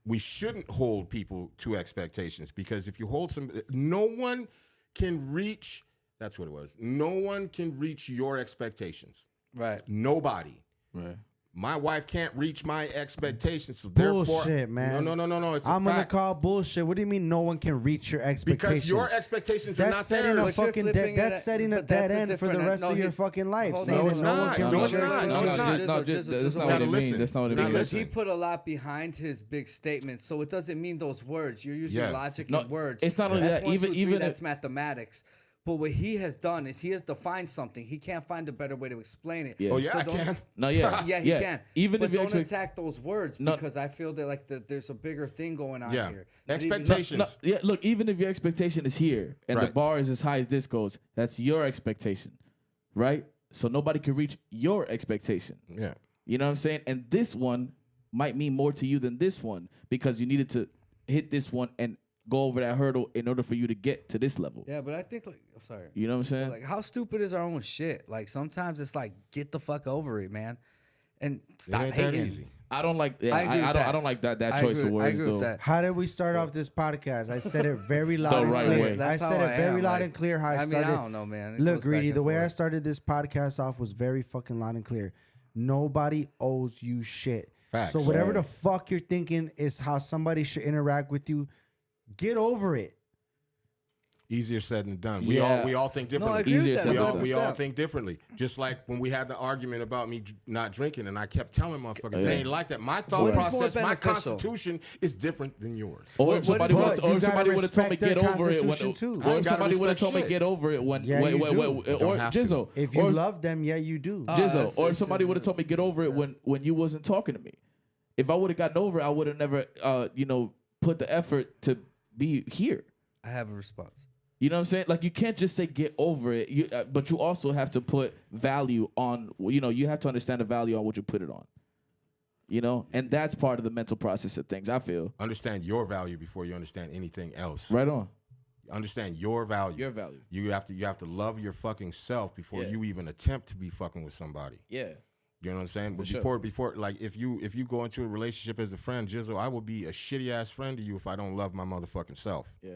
we shouldn't hold people to expectations, because if you hold no one can reach, that's what it was, no one can reach your expectations. Right. Nobody. Right. My wife can't reach my expectations, so therefore, Bullshit, man. No. It's I'm a gonna fact. call bullshit. What do you mean no one can reach your expectations? Because your expectations are that's not setting there. a But you're fucking flipping that's it, setting a but that's dead a end for the different- rest no, of your he- fucking life. hold Saying on. that it's no one not. can No, reach it's your not. No, it's not. expectations. No, Jizzle, that's not gotta what it listen. means. That's not what it Now means. listen. He put a lot behind his big statement, so it doesn't mean those words. You're using Yeah. logic No, and words. it's not only That's that, 1, even- 2, 3, even that's if- mathematics. But what he has done is he has defined something. He can't find a better way to explain it. Yeah. Oh yeah, So I don't- can. No, yeah, Yeah, he can. Even but if you don't expect, attack those words No. because I feel that like there's a bigger thing going on Yeah. here. That even- Expectations. yeah, look, even if your expectation is here and the Right. bar is as high as this goes, that's your expectation, right? So nobody can reach your expectation. Yeah. You know what I'm saying? And this one might mean more to you than this one because you needed to hit this one and go over that hurdle in order for you to get to this level. Yeah, but I think like I'm sorry. You know what I'm saying? Like how stupid is our own shit? Like sometimes it's like get the fuck over it, man, and stop It ain't that hating. easy. I don't like. Yeah, I agree with that. I don't like that I choice agree, of words. I agree though. with that. How did we start off this podcast? I said it very loud and right clear. way. I That's said how it very am, loud like, and clear how I I mean, started. I don't know, man. It Look, goes back Greedy, and the way I forth. started this podcast off was very fucking loud and clear. Nobody owes you shit. Facts. So whatever Right. the fuck you're thinking is how somebody should interact with you, get over it. Easier said than done. Yeah. We all think No, differently. I agree Easier with that. said we than all done. we all 100%. think differently. Just like when we had the argument about me not drinking, and I kept telling motherfuckers Yeah. it ain't like that. My thought What is more process, my beneficial? constitution is different than yours. Or What- if somebody what would, is- or But if you somebody gotta would have told me respect get their over it, when, constitution, too. I or ain't if gotta somebody would have respect told me shit. get over it when, Yeah, you do. Don't or have to. Jizzle, If you or, love them, yeah, you do. Jizzle, or if it's- somebody would have told me get over it when you wasn't talking to me. If I would have gotten over it, I would have never, put the effort to be here. I have a response. You know what I'm saying? Like you can't just say get over it, but you also have to put value on. You have to understand the value on what you put it on. And that's part of the mental process of things. I feel Understand your value before you understand anything else. right on Understand your value. your value. You have to love your fucking self before Yeah. you even attempt to be fucking with somebody. Yeah, You know what I'm saying? But sure. before like if you go into a relationship as a friend, Jizzle, I will be a shitty ass friend to you if I don't love my motherfucking self. yeah.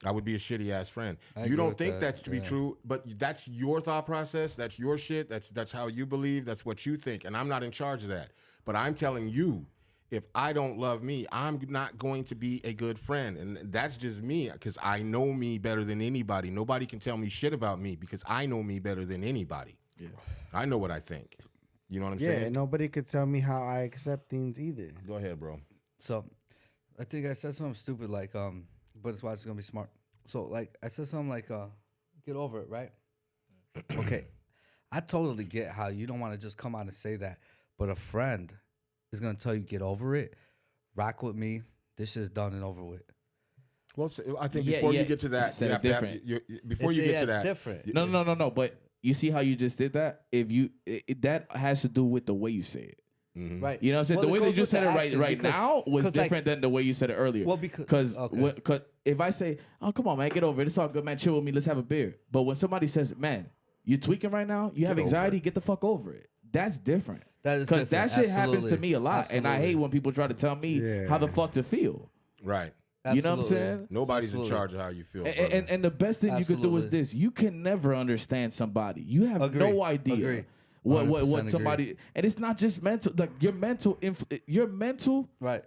I would be a shitty ass friend. I You agree don't with think that, that to be yeah. true, but that's your thought process. That's your shit. That's how you believe. That's what you think. And I'm not in charge of that. But I'm telling you, if I don't love me, I'm not going to be a good friend. And that's just me because I know me better than anybody. Nobody can tell me shit about me because I know me better than anybody. Yeah. I know what I think. You know what I'm Yeah, saying? nobody could tell me how I accept things either. Go ahead, bro. So, I think I said something stupid like but it's why it's gonna be smart. So like I said something like get over it, right? Okay, I totally get how you don't want to just come out and say that, but a friend is gonna tell you get over it. Rock with me. This shit's done and over with. Well, I think Yeah, before yeah, you get to that, said you it have to have, different. before you get to it's that. different. No. But you see how you just did that? If you that has to do with the way you say it. Right. You know what I'm saying? Well, the way it that goes you with said the it action right because- now was 'cause, like- different than the way you said it earlier. Well, because- okay. because if I say, "Oh, come on, man, get over it. It's all good, man. Chill with me. Let's have a beer." But when somebody says, "Man, you tweaking right now. You have over anxiety. it. Get the fuck over it." That's different. That is Because that different. shit happens to Absolutely. me a lot, and I hate Absolutely. when people try to tell me how the fuck to feel. Right. You know what I'm Absolutely. saying? Nobody's Absolutely. in charge of how you feel. And, brother. and the best thing you could do is Absolutely. this: you can never understand somebody. You have Agree. no idea Agree. what 100% somebody. And it's not just mental. Like your mental Right.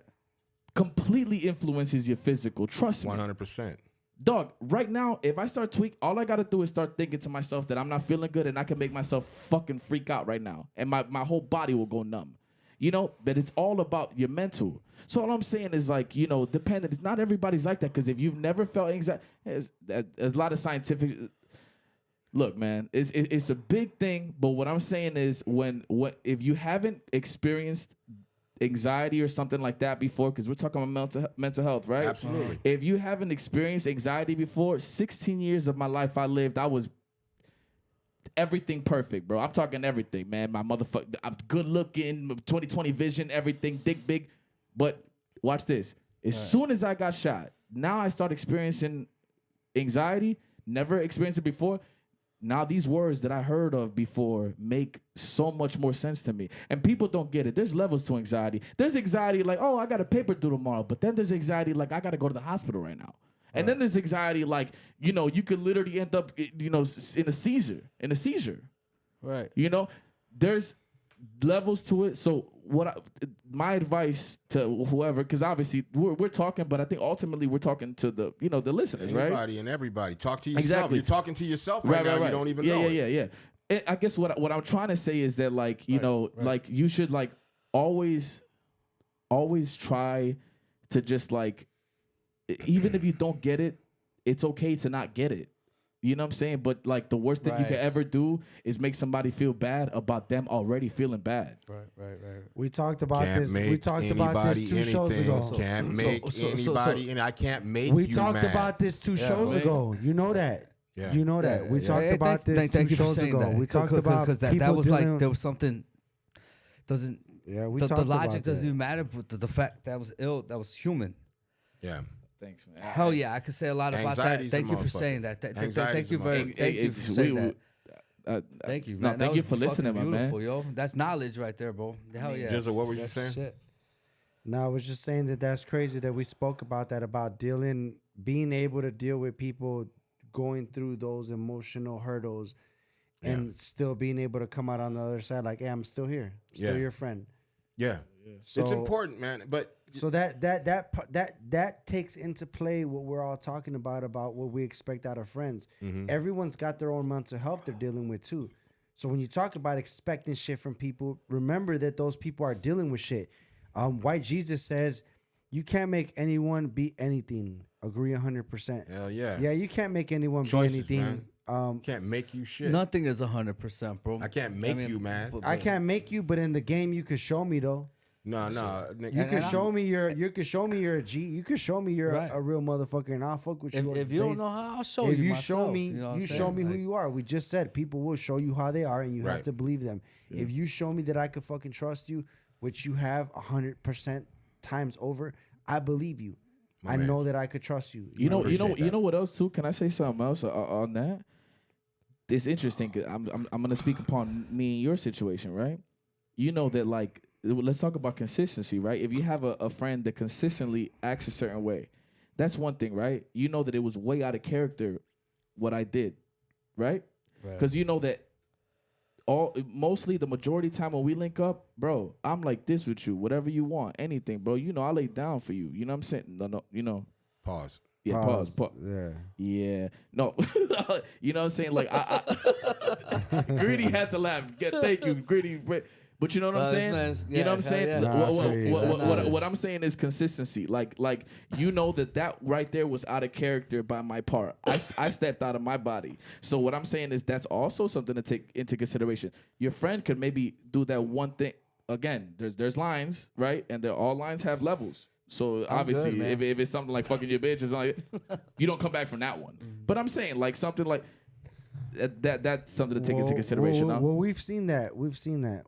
completely influences your physical. Trust me, 100%. dog. Right now, if I start tweak, all I gotta do is start thinking to myself that I'm not feeling good, and I can make myself fucking freak out right now, and my whole body will go numb. But it's all about your mental. So all I'm saying is like, dependent. It's not everybody's like that because if you've never felt anxiety, there's a lot of scientific. Look, man, it's a big thing. But what I'm saying is if you haven't experienced anxiety or something like that before, because we're talking about mental health, right? Absolutely. If you haven't experienced anxiety before, 16 years of my life I lived, I was everything perfect, bro. I'm talking everything, man. My motherfucker, I'm good looking, 20/20 vision, everything, dick big. But watch this. As soon as I got shot, now I start experiencing anxiety. Never experienced it before. Now these words that I heard of before make so much more sense to me. And people don't get it. There's levels to anxiety. There's anxiety like, oh, I got a paper due tomorrow. But then there's anxiety like, I got to go to the hospital right now. And then there's anxiety like, you know, you could literally end up, you know, in a seizure. Right. You know, there's levels to it. So my advice to whoever, because obviously we're talking, but I think ultimately we're talking to the, you know, the listeners, right? Anybody and everybody. Talk to yourself. Exactly. You're talking to yourself right now. You don't even know. Yeah. And I guess what I'm trying to say is that, like, you know, like you should like always try to just like, even if you don't get it, it's okay to not get it. You know what I'm saying? But like the worst thing you could ever do is make somebody feel bad about them already feeling bad. Right. We talked about Can't this. make We talked about this 2 shows anything. ago. Can't make anybody, and I can't make We you talked mad. about this 2 shows man. ago. You know that. Yeah. You know that. We talked about this Thank 2 you for shows saying ago. that. We talked about because that people was like dealing- there was something doesn't. Yeah, we the talked logic about doesn't that. even matter, but the fact that was ill, that was human. Yeah. Thanks, man. Hell yeah, I could say a lot about that. Anxiety's a Thank you for motherfucker. saying that. Anxiety's Thank you a very. motherfucker. Thank you for saying that. Thank you, No, man. thank That you was for listening, fucking my man. beautiful, yo. That's knowledge right there, bro. Hell yeah. Jizzle, what were you That's saying? Shit. No, I was just saying that that's crazy that we spoke about that, about being able to deal with people going through those emotional hurdles and still being able to come out on the other side like, hey, I'm still here. Still Yeah. your friend. Yeah. So, It's important, man. But So that takes into play what we're all talking about what we expect out of friends. Everyone's got their own mental health they're dealing with too. So when you talk about expecting shit from people, remember that those people are dealing with shit. White Jesus says you can't make anyone be anything. Agree 100%. hell yeah. Yeah, you can't make anyone Choices, be anything. Can't make you shit. Nothing is 100%, bro. I can't make you mad. I can't make you, but in the game you could show me though. No. You And can I'm- show me you're a G. You can show me you're Right. a real motherfucker, and I'll fuck with you. If you don't know how, I'll show if you. you show myself, me, know what you I'm show saying? me who Like, you are. We just said people will show you how they are, and you have Right. to believe them. If you show me that I could fucking trust you, which you have 100% times over, I believe you. I know mans. that I could trust you. You know appreciate that. what else too? Can I say something else on that? It's interesting. 'Cause I'm gonna speak upon me and your situation, right? You know that, like, let's talk about consistency, right? If you have a friend that consistently acts a certain way, that's one thing, right? You know that it was way out of character what I did, right? Because you know that mostly the majority of time when we link up, bro, I'm like this with you, whatever you want, anything, bro. You know, I lay down for you. You know what I'm saying? No, you know. Pause. Yeah, pause. Yeah. Yeah. No. You know what I'm saying? Like, Greedy had to laugh. Yeah, thank you, Greedy. But you know what I'm this saying? man's- You know what I'm yeah, saying? yeah. Nah, I feel you. What I'm saying is consistency. Like you know that right there was out of character by my part. I stepped out of my body. So what I'm saying is that's also something to take into consideration. Your friend could maybe do that one thing. Again, there's lines, right? And all lines have levels. So obviously, good, man. if it's something like fucking your bitch, it's like you don't come back from that one. But I'm saying like something like that's something to take into consideration. Well, huh? we've seen that. We've seen that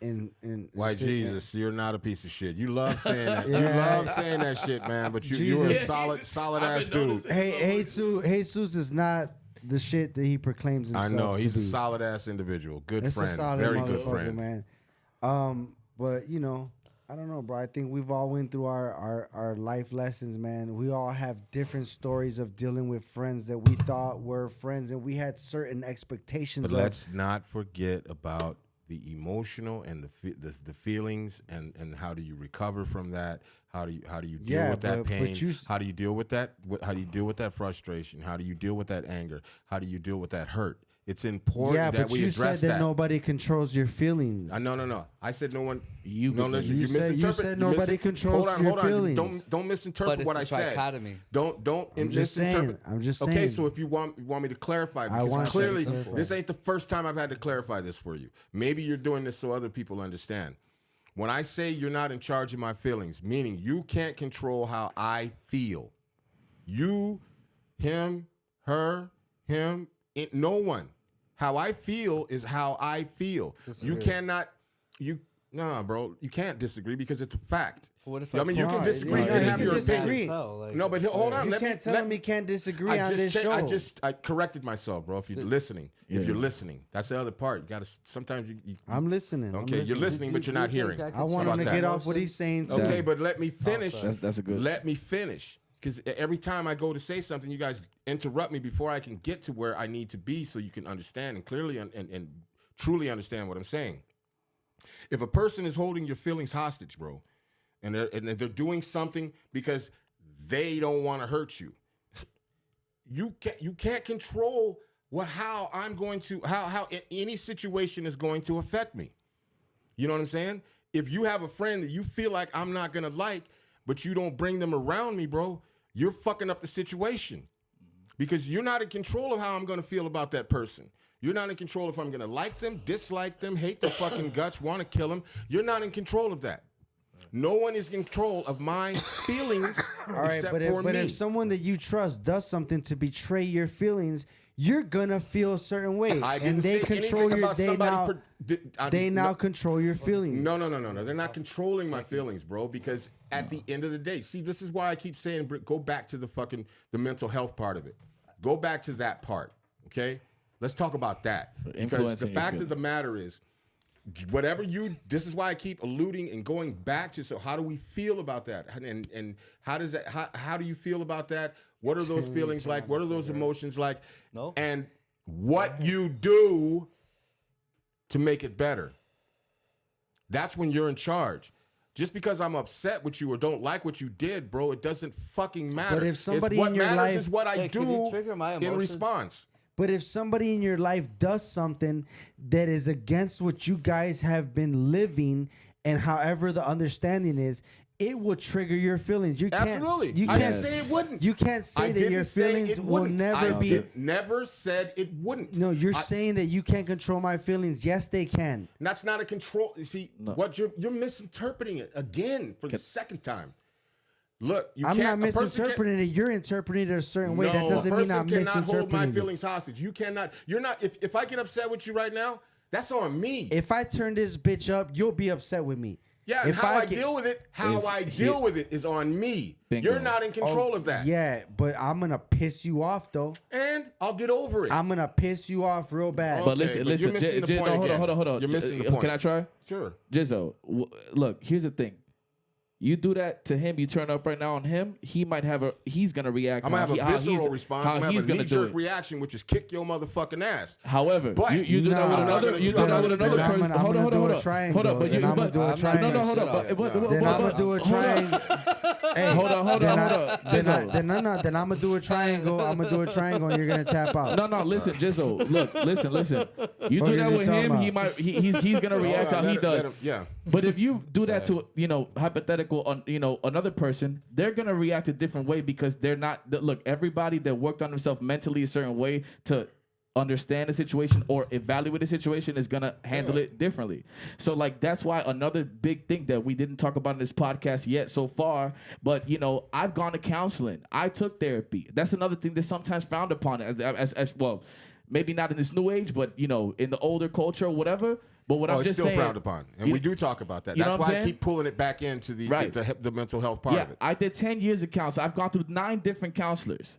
in White Jesus, you're not a piece of shit. You love saying that. You Yeah. love saying that shit, man. But you're a Jesus. solid I've ass been dude. noticing. Hey, Jesus is not the shit that he proclaims I himself. know he's to a be. solid ass individual. Good It's a friend. solid Very good motherfucker, friend. man. But you know, I don't know, bro. I think we've all went through our life lessons, man. We all have different stories of dealing with friends that we thought were friends, and we had certain expectations. But of. let's not forget about the emotional and the feelings and how do you recover from that? How do you deal Yeah, with that but pain? you How do you deal with that? How do you deal with that frustration? How do you deal with that anger? How do you deal with that hurt? It's important Yeah, that but we you address said that that. nobody controls your feelings. No. I said no one. You no, could- listen. you said nobody controls hold on, your hold on. feelings. Don't misinterpret But it's what a I said. trichotomy. Don't I'm just misinterpret. saying. I'm just Okay, saying. so if you want me to clarify, because want you to clearly clarify. this ain't the first time I've had to clarify this for you. Maybe you're doing this so other people understand. When I say you're not in charge of my feelings, meaning you can't control how I feel. You, him, her, him, no one How I feel is how I feel. You cannot, bro, you can't disagree because it's a fact. What if I mean, you can No, disagree no, and you have can your disagree. opinion. No, but hold on. You let can't me, tell him he can't disagree on this show. I corrected myself, bro. If you're listening, if you're listening, that's the other part. You gotta sometimes you I'm listening. okay, you're listening, but you're not hearing. I want him to get off what he's saying. Too. Okay, but let me finish. That's a good. Let me finish. Because every time I go to say something, you guys interrupt me before I can get to where I need to be so you can understand and clearly and truly understand what I'm saying. If a person is holding your feelings hostage, bro, and they're doing something because they don't want to hurt you, you can't control how any situation is going to affect me. You know what I'm saying? If you have a friend that you feel like I'm not gonna like, but you don't bring them around me, bro, you're fucking up the situation. Because you're not in control of how I'm gonna feel about that person. You're not in control if I'm gonna like them, dislike them, hate their fucking guts, want to kill them. You're not in control of that. No one is in control of my feelings All right, except but for me. if someone that you trust does something to betray your feelings, you're gonna feel a certain way, I didn't and they say control anything your. about They somebody now. They now no, control your feelings. No. They're not controlling my feelings, bro. Because at the end of the day, see, this is why I keep saying, go back to the mental health part of it. Go back to that part, okay? Let's talk about that. Because the fact of the matter is, this is why I keep alluding and going back to, so how do we feel about that? And how do you feel about that? What are those feelings like? What are those emotions like? No. And what you do to make it better. That's when you're in charge. Just because I'm upset with you or don't like what you did, bro, it doesn't fucking matter. But if somebody what in your matters life- is what I Hey, can you do trigger my in emotions? response. But if somebody in your life does something that is against what you guys have been living, and however the understanding is, it will trigger your feelings. You can't. Absolutely. You I can't didn't say it wouldn't. You can't say that your feelings will never be. Never said it wouldn't. No, you're saying that you can't control my feelings. Yes, they can. That's not a control. You see, what you're misinterpreting it again for the second time. Look, I'm can't. not misinterpreting it. You're interpreting it a certain way. That doesn't a mean person I'm cannot hold my misinterpreting it. feelings hostage. You cannot. You're not. If I get upset with you right now, that's on me. If I turn this bitch up, you'll be upset with me. Yeah, and if how I get- deal with it, is on me. Bingo. You're not in control of that. Yeah, but I'm gonna piss you off though. And I'll get over it. I'm gonna piss you off real bad. Oh, But Okay, listen, but listen. you're missing the point Hold again. on. You're missing the point. Can I try? Sure. Jizzo, look, here's the thing. You do that to him, you turn up right now on him, he's gonna react. I'm gonna have a how visceral response. I'm How gonna he's have a gonna do knee-jerk it. reaction, which is kick your motherfucking ass. However, But you do that with I'm not another. gonna You do do that that with with another another- person. I'm Hold gonna on. do a Hold on. triangle, But then I'm gonna do a no, triangle. no, hold Shut on. up. Then I'm gonna do a triangle. Hey, Hold on. Then Jizzo. I'm gonna do a triangle. I'm gonna do a triangle, and you're gonna tap out. No, listen, Jizzo. Look, listen. You Fuck do is that you with talking him, about? he's gonna react how he does. Yeah. But if you do that to hypothetical another person, they're gonna react a different way because they're not. Look, everybody that worked on themselves mentally a certain way to understand the situation or evaluate the situation is gonna handle it differently. So like that's why another big thing that we didn't talk about in this podcast yet so far, but I've gone to counseling. I took therapy. That's another thing that's sometimes frowned upon as well. Maybe not in this new age, but in the older culture or whatever. But what I'm it's just still saying, frowned upon, and we do talk about that. you know That's what why I'm I saying? keep pulling it back into the Right. the mental health part of it. I did 10 years of counseling. I've gone through 9 different counselors.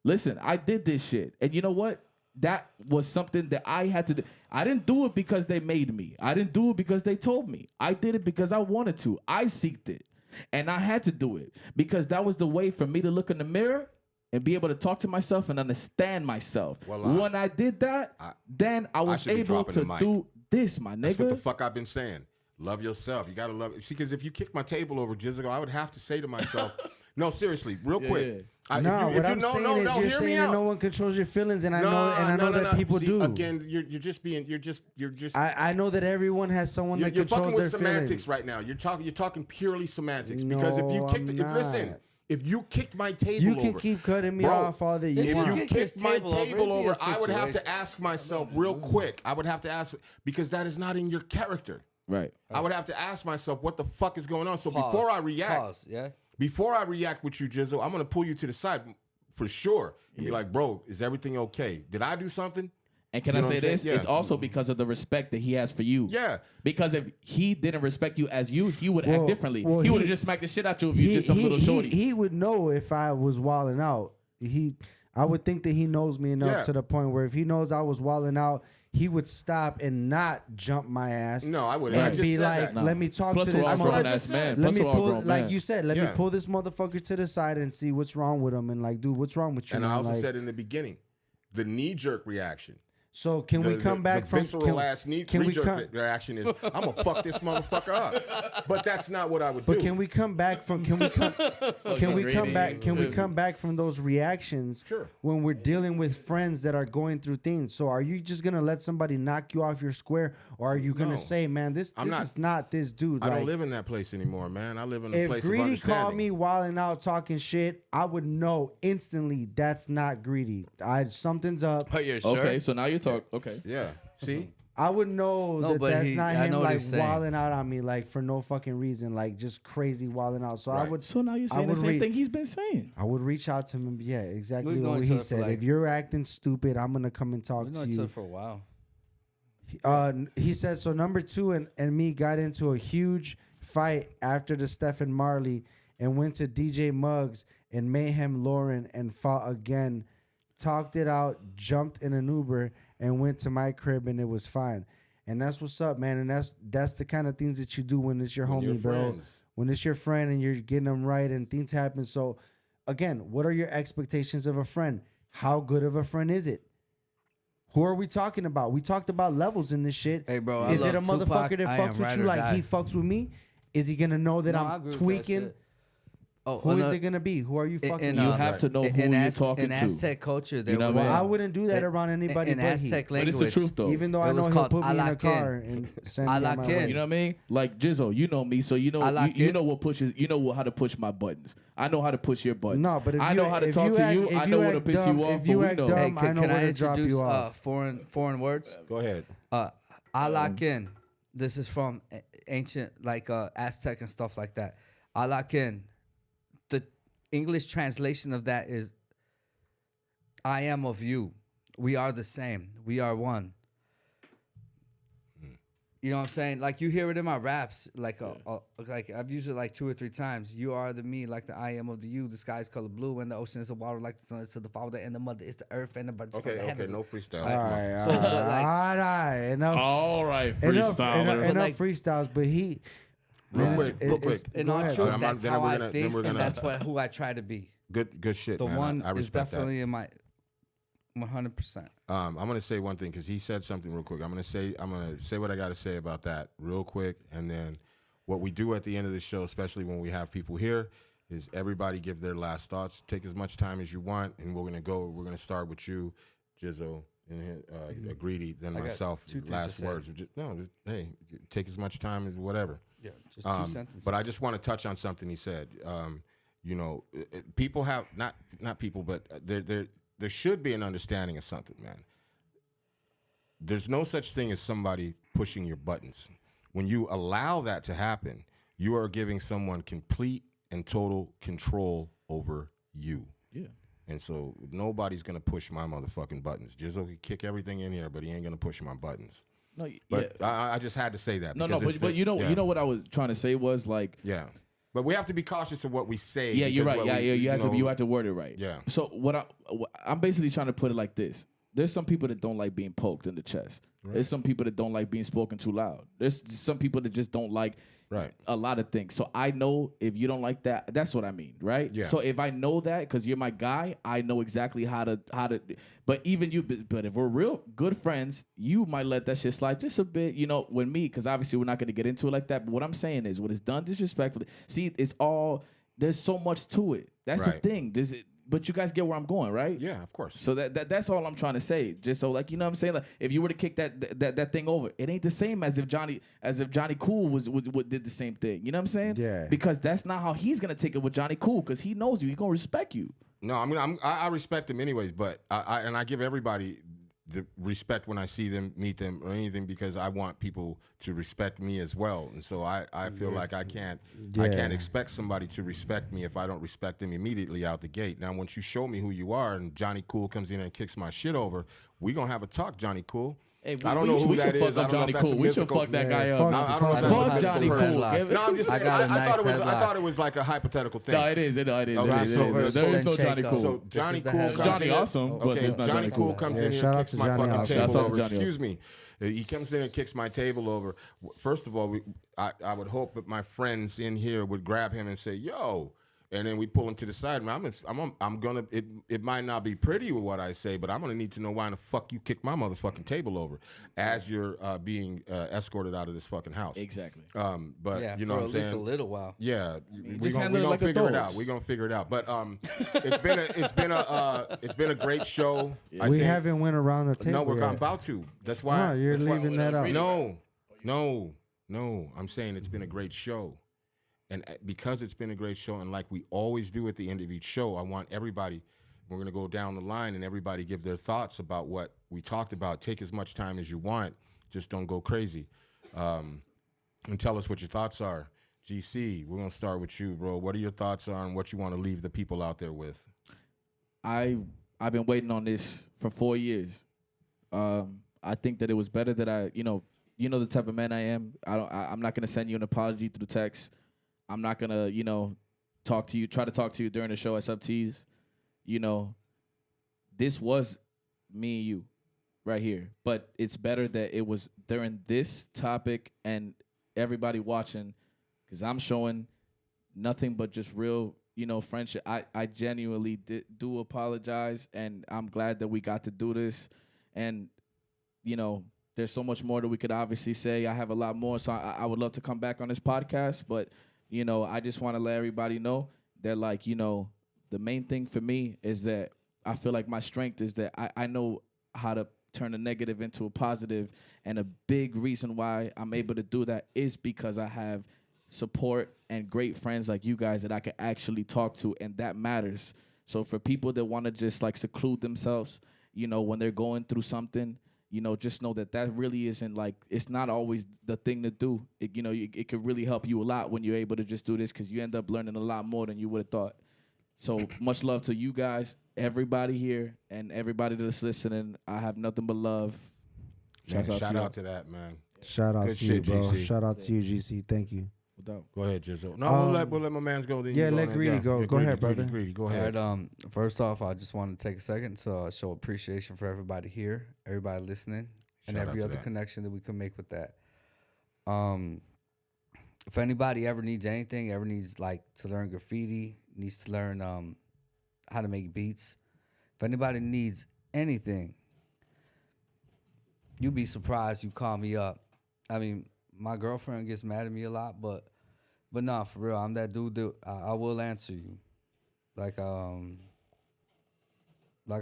Listen, I did this shit. And you know what? That was something that I had to do. I didn't do it because they made me. I didn't do it because they told me. I did it because I wanted to. I seeked it. And I had to do it because that was the way for me to look in the mirror and be able to talk to myself and understand myself. Well, when I did that, then I was should be able dropping the to mic. do this, my That's what the nigga. fuck I've been saying. Love yourself. You gotta love it. See, because if you kick my table over, Jizzico, I would have to say to myself, no, seriously, real quick. yeah. No, what I'm saying is you're hear me saying that out. no one controls your feelings, and I know that people See, do. Again, you're just. I know that everyone has someone You're that fucking controls their with semantics feelings. right now. You're talking purely semantics. Because if you No, kicked, I'm listen, not. if you kicked my table You over, can keep cutting me bro, off all that you if want. you kicked his kicked my table over, table it'd be a over, I would have to situation. ask myself real quick. I would have to ask because that is not in your character. Right. I would have to ask myself what the fuck is going on. So before I react, Pause, yeah. before I react with you, Jizzle, I'm gonna pull you to the side for sure and be like, bro, is everything okay? Did I do something? And can You I know what say I'm this? saying? It's Yeah. also because of the respect that he has for you. Yeah. Because if he didn't respect you as you, he would Well- act differently. well, he would he- have just smacked the shit out you if you just some little shorty. He would know if I was wilding out. I would think that he knows me enough Yeah. to the point where if he knows I was wilding out, he would stop and not jump my ass. No, I wouldn't. I And just be said like, that. let me talk Plus to we're this all That's what I grown motherfucker. just ass men. said. Let Plus me we're all pull, grown like men. you said, let Yeah. me pull this motherfucker to the side and see what's wrong with him. And like, dude, what's wrong with you? And I man? also Like, said in the beginning, the knee jerk reaction. so can we come back the from visceral ass knee can we jerk come- reaction is I'm gonna fuck this motherfucker up. But that's not what I would But do. can we come back from can we come back from those reactions Sure. when we're dealing with friends that are going through things? So are you just gonna let somebody knock you off your square, or are you gonna No. say, man, this I'm not- is not this dude? I Like, don't live in that place anymore, man. I live in a if place of Greedy understanding. called me wilding out talking shit, I would know instantly that's not Greedy. Something's up. Are you sure? Okay, so now you talk. Okay. Yeah. See? I would know No, that but that's he- not I him know what like he's saying. wilding out on me like for no fucking reason, like just crazy wilding out. So I Right. would So now you're I saying the would same read- thing he's been saying. I would reach out to him and yeah, exactly We're what going he to it for, said. like- If you're acting stupid, I'm gonna come and talk We to know each you. other for a while. He said so. Number two and me got into a huge fight after the Stephen Marley and went to DJ Muggs and Mayhem Lauren and fought again. Talked it out, jumped in an Uber and went to my crib and it was fine. And that's what's up, man. And that's the kind of things that you do when it's your When homie, you're bro. friends. When it's your friend and you're getting them right and things happen. So again, what are your expectations of a friend? How good of a friend is it? Who are we talking about? We talked about levels in this shit. Hey, bro, I is it a love Tupac. motherfucker that I fucks am with ride you or like die. he fucks with me? Is he gonna know that No, I I'm agree with that tweaking? shit. Oh, Who is another- it gonna be? Who are you fucking in, with? You um, have to know who in you're Az- talking in to. Aztec culture, there know was what I'm Well, I saying? wouldn't do that around anybody in but he. Aztec But it's language. the truth, though. Even though It I know was he'll called put me in a Alakin. car and send me on my Alakin. way. You know what I mean? Like Jizzo, you know me, so you know I like you it. know what pushes. You know how to push my buttons. I know how to push your buttons. No, but if I you, know how to if talk you to act, you. if I you know what to act piss dumb, you off. if But you we act know. dumb, Hey, I know can where I to drop introduce you off. foreign words? Go ahead. Alakin. This is from ancient like Aztec and stuff like that. Alakin. The English translation of that is I am of you. We are the same. We are one. You know what I'm saying? Like you hear it in my raps, like like I've used it like 2 or 3 times. You are the me, like the I am of the you. The sky is color blue, and the ocean is the water, like the sun is to the father, and the mother is the earth, and the birds from Okay, the okay, heavens. no freestyle. All right, So, all but right, like- all right, enough, All right, enough, freestyler. enough like- freestyles. But he, Real man, quick, real quick. In go all ahead. truth, I'm that's then how we're I gonna- then think, we're and gonna- that's who I try to be. Good shit, The man. one I is respect that. definitely in my 100%. I'm gonna say one thing because he said something real quick. I'm gonna say what I gotta say about that real quick, and then what we do at the end of the show, especially when we have people here, is everybody give their last thoughts. Take as much time as you want, and we're gonna start with you, Jizzo, and Greedy, then I got myself. 2 things to Last say. words. Hey, take as much time as whatever. Yeah, just 2 sentences. But I just want to touch on something he said. You know, people have not people, but there should be an understanding of something, man. There's no such thing as somebody pushing your buttons. When you allow that to happen, you are giving someone complete and total control over you. Yeah. And so nobody's gonna push my motherfucking buttons. Jizzo can kick everything in here, but he ain't gonna push my buttons. No, But yeah. I just had to say that. No, because it's but the- you know, yeah. you know what I was trying to say was like, Yeah, but we have to be cautious of what we say. yeah, you're because right. what Yeah, we- you have know, to you have to word it right. Yeah. So I'm basically trying to put it like this. There's some people that don't like being poked in the chest. There's some people that don't like being spoken too loud. There's some people that just don't like Right. a lot of things. So I know if you don't like that, that's what I mean, right? Yeah. So if I know that because you're my guy, I know exactly how to. But even you, but if we're real good friends, you might let that shit slide just a bit. You know, when me, because obviously we're not going to get into it like that. But what I'm saying is, when it's done disrespectfully, see, it's all there's so much to it. That's Right. the thing. But you guys get where I'm going, right? Yeah, of course. So that's all I'm trying to say. Just so like you know what I'm saying. Like if you were to kick that thing over, it ain't the same as if Johnny Cool did the same thing. You know what I'm saying? Yeah. Because that's not how he's gonna take it with Johnny Cool because he knows you. He's gonna respect you. No, I mean I respect him anyways, but I give everybody respect when I see them, meet them, or anything, because I want people to respect me as well. And so I feel like I can't expect somebody to respect me if I don't respect them immediately out the gate. Now, once you show me who you are and Johnny Cool comes in and kicks my shit over, we gonna have a talk, Johnny Cool. Hey, I don't know who that is. I don't know if that's a We should mythical. fuck that guy Yeah, up. fuck- I don't know if that's a Fuck mythical Johnny person. Cool. No, I'm just I saying. got a I nice thought headlock. it was like a hypothetical thing. No, it is. It Okay, is. so There is no Johnny Shake Cool. up. So This Johnny is the Cool headlock. comes Johnny in. Awesome, but Okay, it's not Johnny Johnny Cool Cool. comes Yeah, in here shout and out kicks to my Johnny fucking Awesome. table Shouts out to over. Johnny Awesome. Excuse me. He comes in and kicks my table over. First of all, I would hope that my friends in here would grab him and say, "Yo." And then we pull him to the side. I'm gonna. It might not be pretty with what I say, but I'm gonna need to know why the fuck you kicked my motherfucking table over as you're being escorted out of this fucking house. Exactly. But Yeah, you know for what I'm at least saying? a little while. Yeah, we just gonna handle it like figure it adults. out. We're gonna figure it out. But it's been a great show. I we think- haven't went around the table. No, we're yet. about to. That's why. No, you're that's why- leaving that out. No. I'm saying it's been a great show. And because it's been a great show, and like we always do at the end of each show, I want everybody, we're going to go down the line and everybody give their thoughts about what we talked about. Take as much time as you want. Just don't go crazy. And tell us what your thoughts are. GC, we're going to start with you, bro. What are your thoughts on what you want to leave the people out there with? I've been waiting on this for 4 years. I think that it was better that I, you know the type of man I am. I'm not gonna send you an apology through text. I'm not gonna, try to talk to you during the show at Sub-Tees. This was me and you right here. But it's better that it was during this topic and everybody watching, because I'm showing nothing but just real, friendship. I genuinely do apologize, and I'm glad that we got to do this. And, there's so much more that we could obviously say. I have a lot more, so I would love to come back on this podcast. But, I just want to let everybody know that, the main thing for me is that I feel like my strength is that I know how to turn a negative into a positive. And a big reason why I'm able to do that is because I have support and great friends like you guys that I can actually talk to, and that matters. So for people that want to just seclude themselves, when they're going through something, just know that really isn't it's not always the thing to do. It could really help you a lot when you're able to just do this, because you end up learning a lot more than you would have thought. So much love to you guys, everybody here, and everybody that's listening. I have nothing but love. Man, Shouts shout to out to that, man. Shout out Good to you, shit, bro. GC. Shout out to you, GC. Thank you. Without. Go ahead, Jizzle. No, we'll let my mans go. Then Yeah, you go let then. Greedy go. Go ahead, brother. Greedy, go All ahead. right. First off, I just want to take a second to show appreciation for everybody here, everybody listening, and Shout out every to other that. connection that we can make with that. If anybody ever needs anything, ever needs to learn graffiti, needs to learn how to make beats. If anybody needs anything, you'd be surprised. You call me up. I mean, my girlfriend gets mad at me a lot, but nah, for real, I'm that dude that I will answer you. Like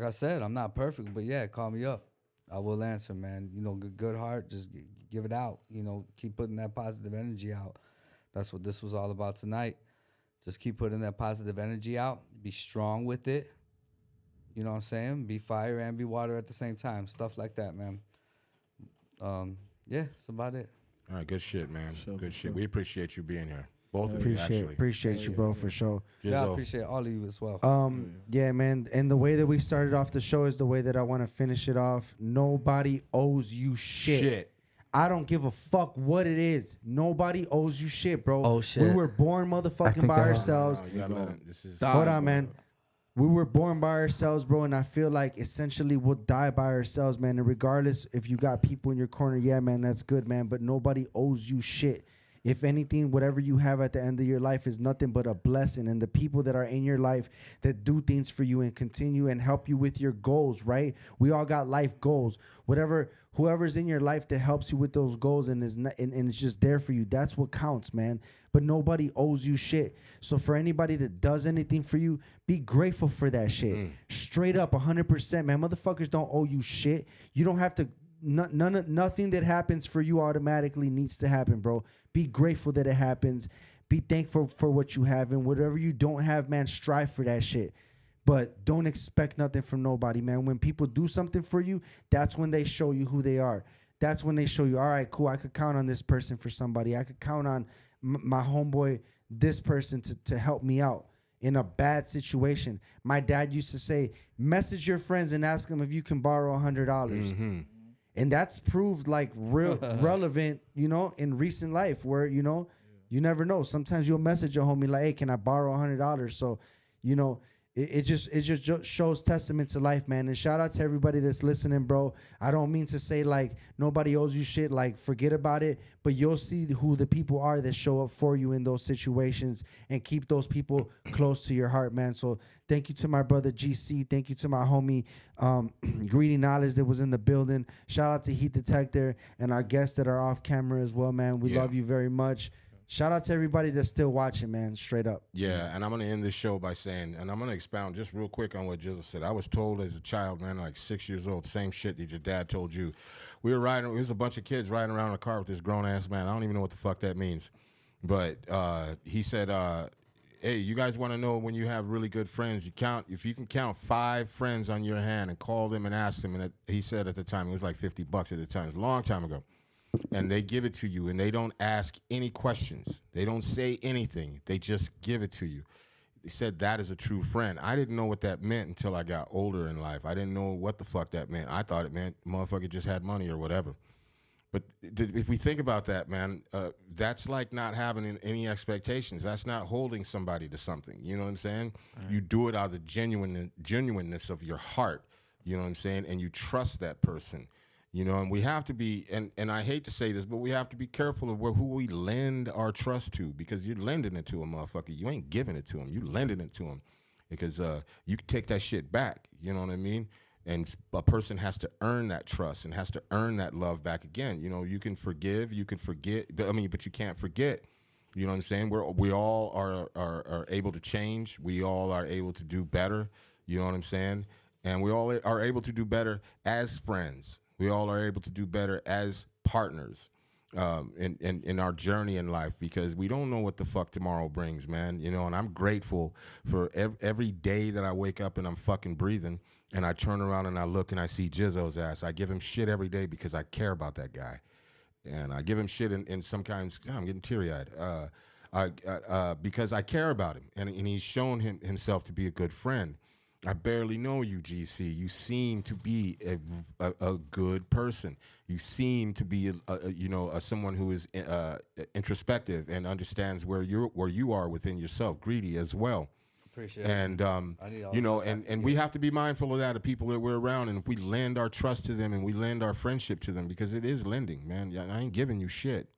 I said, I'm not perfect, but yeah, call me up. I will answer, man. Good heart, just give it out. Keep putting that positive energy out. That's what this was all about tonight. Just keep putting that positive energy out. Be strong with it. You know what I'm saying? Be fire and be water at the same time. Stuff like that, man. Yeah, that's about it. All right, good shit, man. Sure, Good shit. sure. We appreciate you being here. Both of you, actually. Appreciate you, bro, for sure. Yeah, I Jizzle. appreciate all of you as well. Yeah, man. And the way that we started off the show is the way that I want to finish it off. Nobody owes you shit. I don't give a fuck what it is. Nobody owes you shit, bro. Oh, shit. We were born motherfucking think by I- ourselves. No, you gotta let it- This is Hold on, man. We were born by ourselves, bro, and I feel like essentially we'll die by ourselves, man. And regardless if you got people in your corner, yeah, man, that's good, man. But nobody owes you shit. If anything, whatever you have at the end of your life is nothing but a blessing. And the people that are in your life that do things for you and continue and help you with your goals, right? We all got life goals. Whoever's in your life that helps you with those goals and is not, and it's just there for you, that's what counts, man. But nobody owes you shit. So for anybody that does anything for you, be grateful for that shit. Straight up, 100%, man. Motherfuckers don't owe you shit. You don't have to. Nothing that happens for you automatically needs to happen, bro. Be grateful that it happens. Be thankful for what you have, and whatever you don't have, man, strive for that shit. but don't expect nothing from nobody, man. When people do something for you, that's when they show you who they are. That's when they show you, all right, cool, I could count on this person for somebody. I could count on my homeboy, this person to help me out in a bad situation. My dad used to say, message your friends and ask them if you can borrow $100. And that's proved like real relevant, you know, in recent life where, you know, you never know. Sometimes you'll message a homie like, hey, can I borrow $100? So, you know, it just shows testament to life, man. And shout out to everybody that's listening, bro. I don't mean to say like nobody owes you shit, like forget about it, but you'll see who the people are that show up for you in those situations and keep those people close to your heart, man. So thank you to my brother GC. Thank you to my homie Greedy Knowledge that was in the building. Shout out to Heat Detector and our guests that are off camera as well, man. We love you very much. Shout out to everybody that's still watching, man, straight up. Yeah, and I'm going to end this show by saying, and I'm going to expound just real quick on what Jizzle said. I was told as a child, man, like 6 years old, same shit that your dad told you. We were riding, it was a bunch of kids riding around in a car with this grown-ass man. I don't even know what the fuck that means. But he said, hey, you guys want to know when you have really good friends, if you can count 5 friends on your hand and call them and ask them, and he said at the time, it was like $50 at the time. It was a long time ago. And they give it to you, and they don't ask any questions. They don't say anything. They just give it to you. They said that is a true friend. I didn't know what that meant until I got older in life. I didn't know what the fuck that meant. I thought it meant motherfucker just had money or whatever. But if we think about that, man, that's like not having any expectations. That's not holding somebody to something. You know what I'm saying? Right. You do it out of the genuineness of your heart. You know what I'm saying? And you trust that person. You know, and we have to be, and I hate to say this, but we have to be careful of who we lend our trust to, because you're lending it to a motherfucker. You ain't giving it to him. You lending it to him, because you can take that shit back. You know what I mean? And a person has to earn that trust and has to earn that love back again. You know, you can forgive, you can forget, but you can't forget. You know what I'm saying? We all are able to change. We all are able to do better. You know what I'm saying? And we all are able to do better as friends. We all are able to do better as partners in our journey in life, because we don't know what the fuck tomorrow brings, man. You know, and I'm grateful for every day that I wake up and I'm fucking breathing, and I turn around and I look and I see Jizzo's ass. I give him shit every day because I care about that guy. And I give him shit in some kinds. I'm getting teary-eyed. Because I care about him, and he's shown himself to be a good friend. I barely know you, GC. You seem to be a good person. You seem to be, someone who is introspective and understands where you are within yourself. Greedy as well. Appreciate it. And and we have to be mindful of that, of people that we're around, and if we lend our trust to them and we lend our friendship to them, because it is lending, man. I ain't giving you shit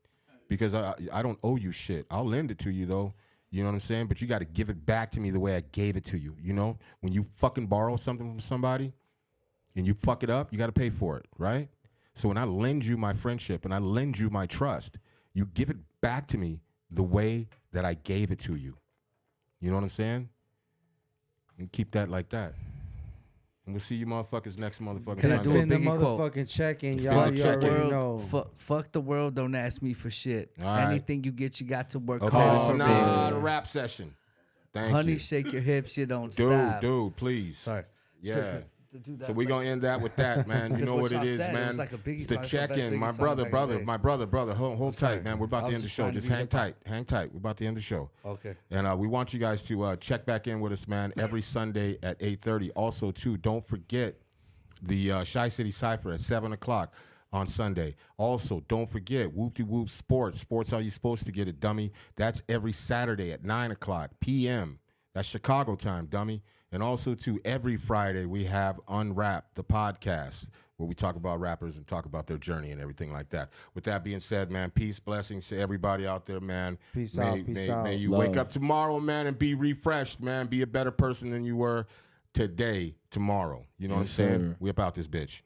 because I don't owe you shit. I'll lend it to you though. You know what I'm saying? But you got to give it back to me the way I gave it to you. You know, when you fucking borrow something from somebody and you fuck it up, you got to pay for it, right? So when I lend you my friendship and I lend you my trust, you give it back to me the way that I gave it to you. You know what I'm saying? And keep that like that. And we'll see you motherfuckers next motherfucking Can I Sunday. do a Spin the biggie quote? motherfucking check-in, Spin y'all. the You check-in. already know. Fuck the world. Don't ask me for shit. All right. Anything you get, you got to work Okay, hard this for. is not a rap session. Thank Honey, you. shake your hips. You don't Dude, stop. dude, please. Sorry. Yeah. To do that, So we're going to end that with that, man. You Because know what what it y'all is, said, it man. was like a Biggie It's the song, it's the best check-in. Biggie My song brother, back in the day. my brother. Hold sorry. tight, man. We're about I to was end the just show. trying to Just be hang hip-hop. tight. We're about to end the show. Okay. And we want you guys to check back in with us, man, every Sunday at 8:30. Also, too, don't forget the Shy City Cypher at 7 o'clock on Sunday. Also, don't forget Whoop-de-Whoop Sports. Sports How You Supposed to Get It, dummy. That's every Saturday at 9 o'clock p.m. That's Chicago time, dummy. And also, too, every Friday we have Unwrapped, the podcast, where we talk about rappers and talk about their journey and everything like that. With that being said, man, peace, blessings to everybody out there, man. Peace out. May you Love. wake up tomorrow, man, and be refreshed, man. Be a better person than you were tomorrow. You know what I'm Yes, saying? sir. We about this bitch.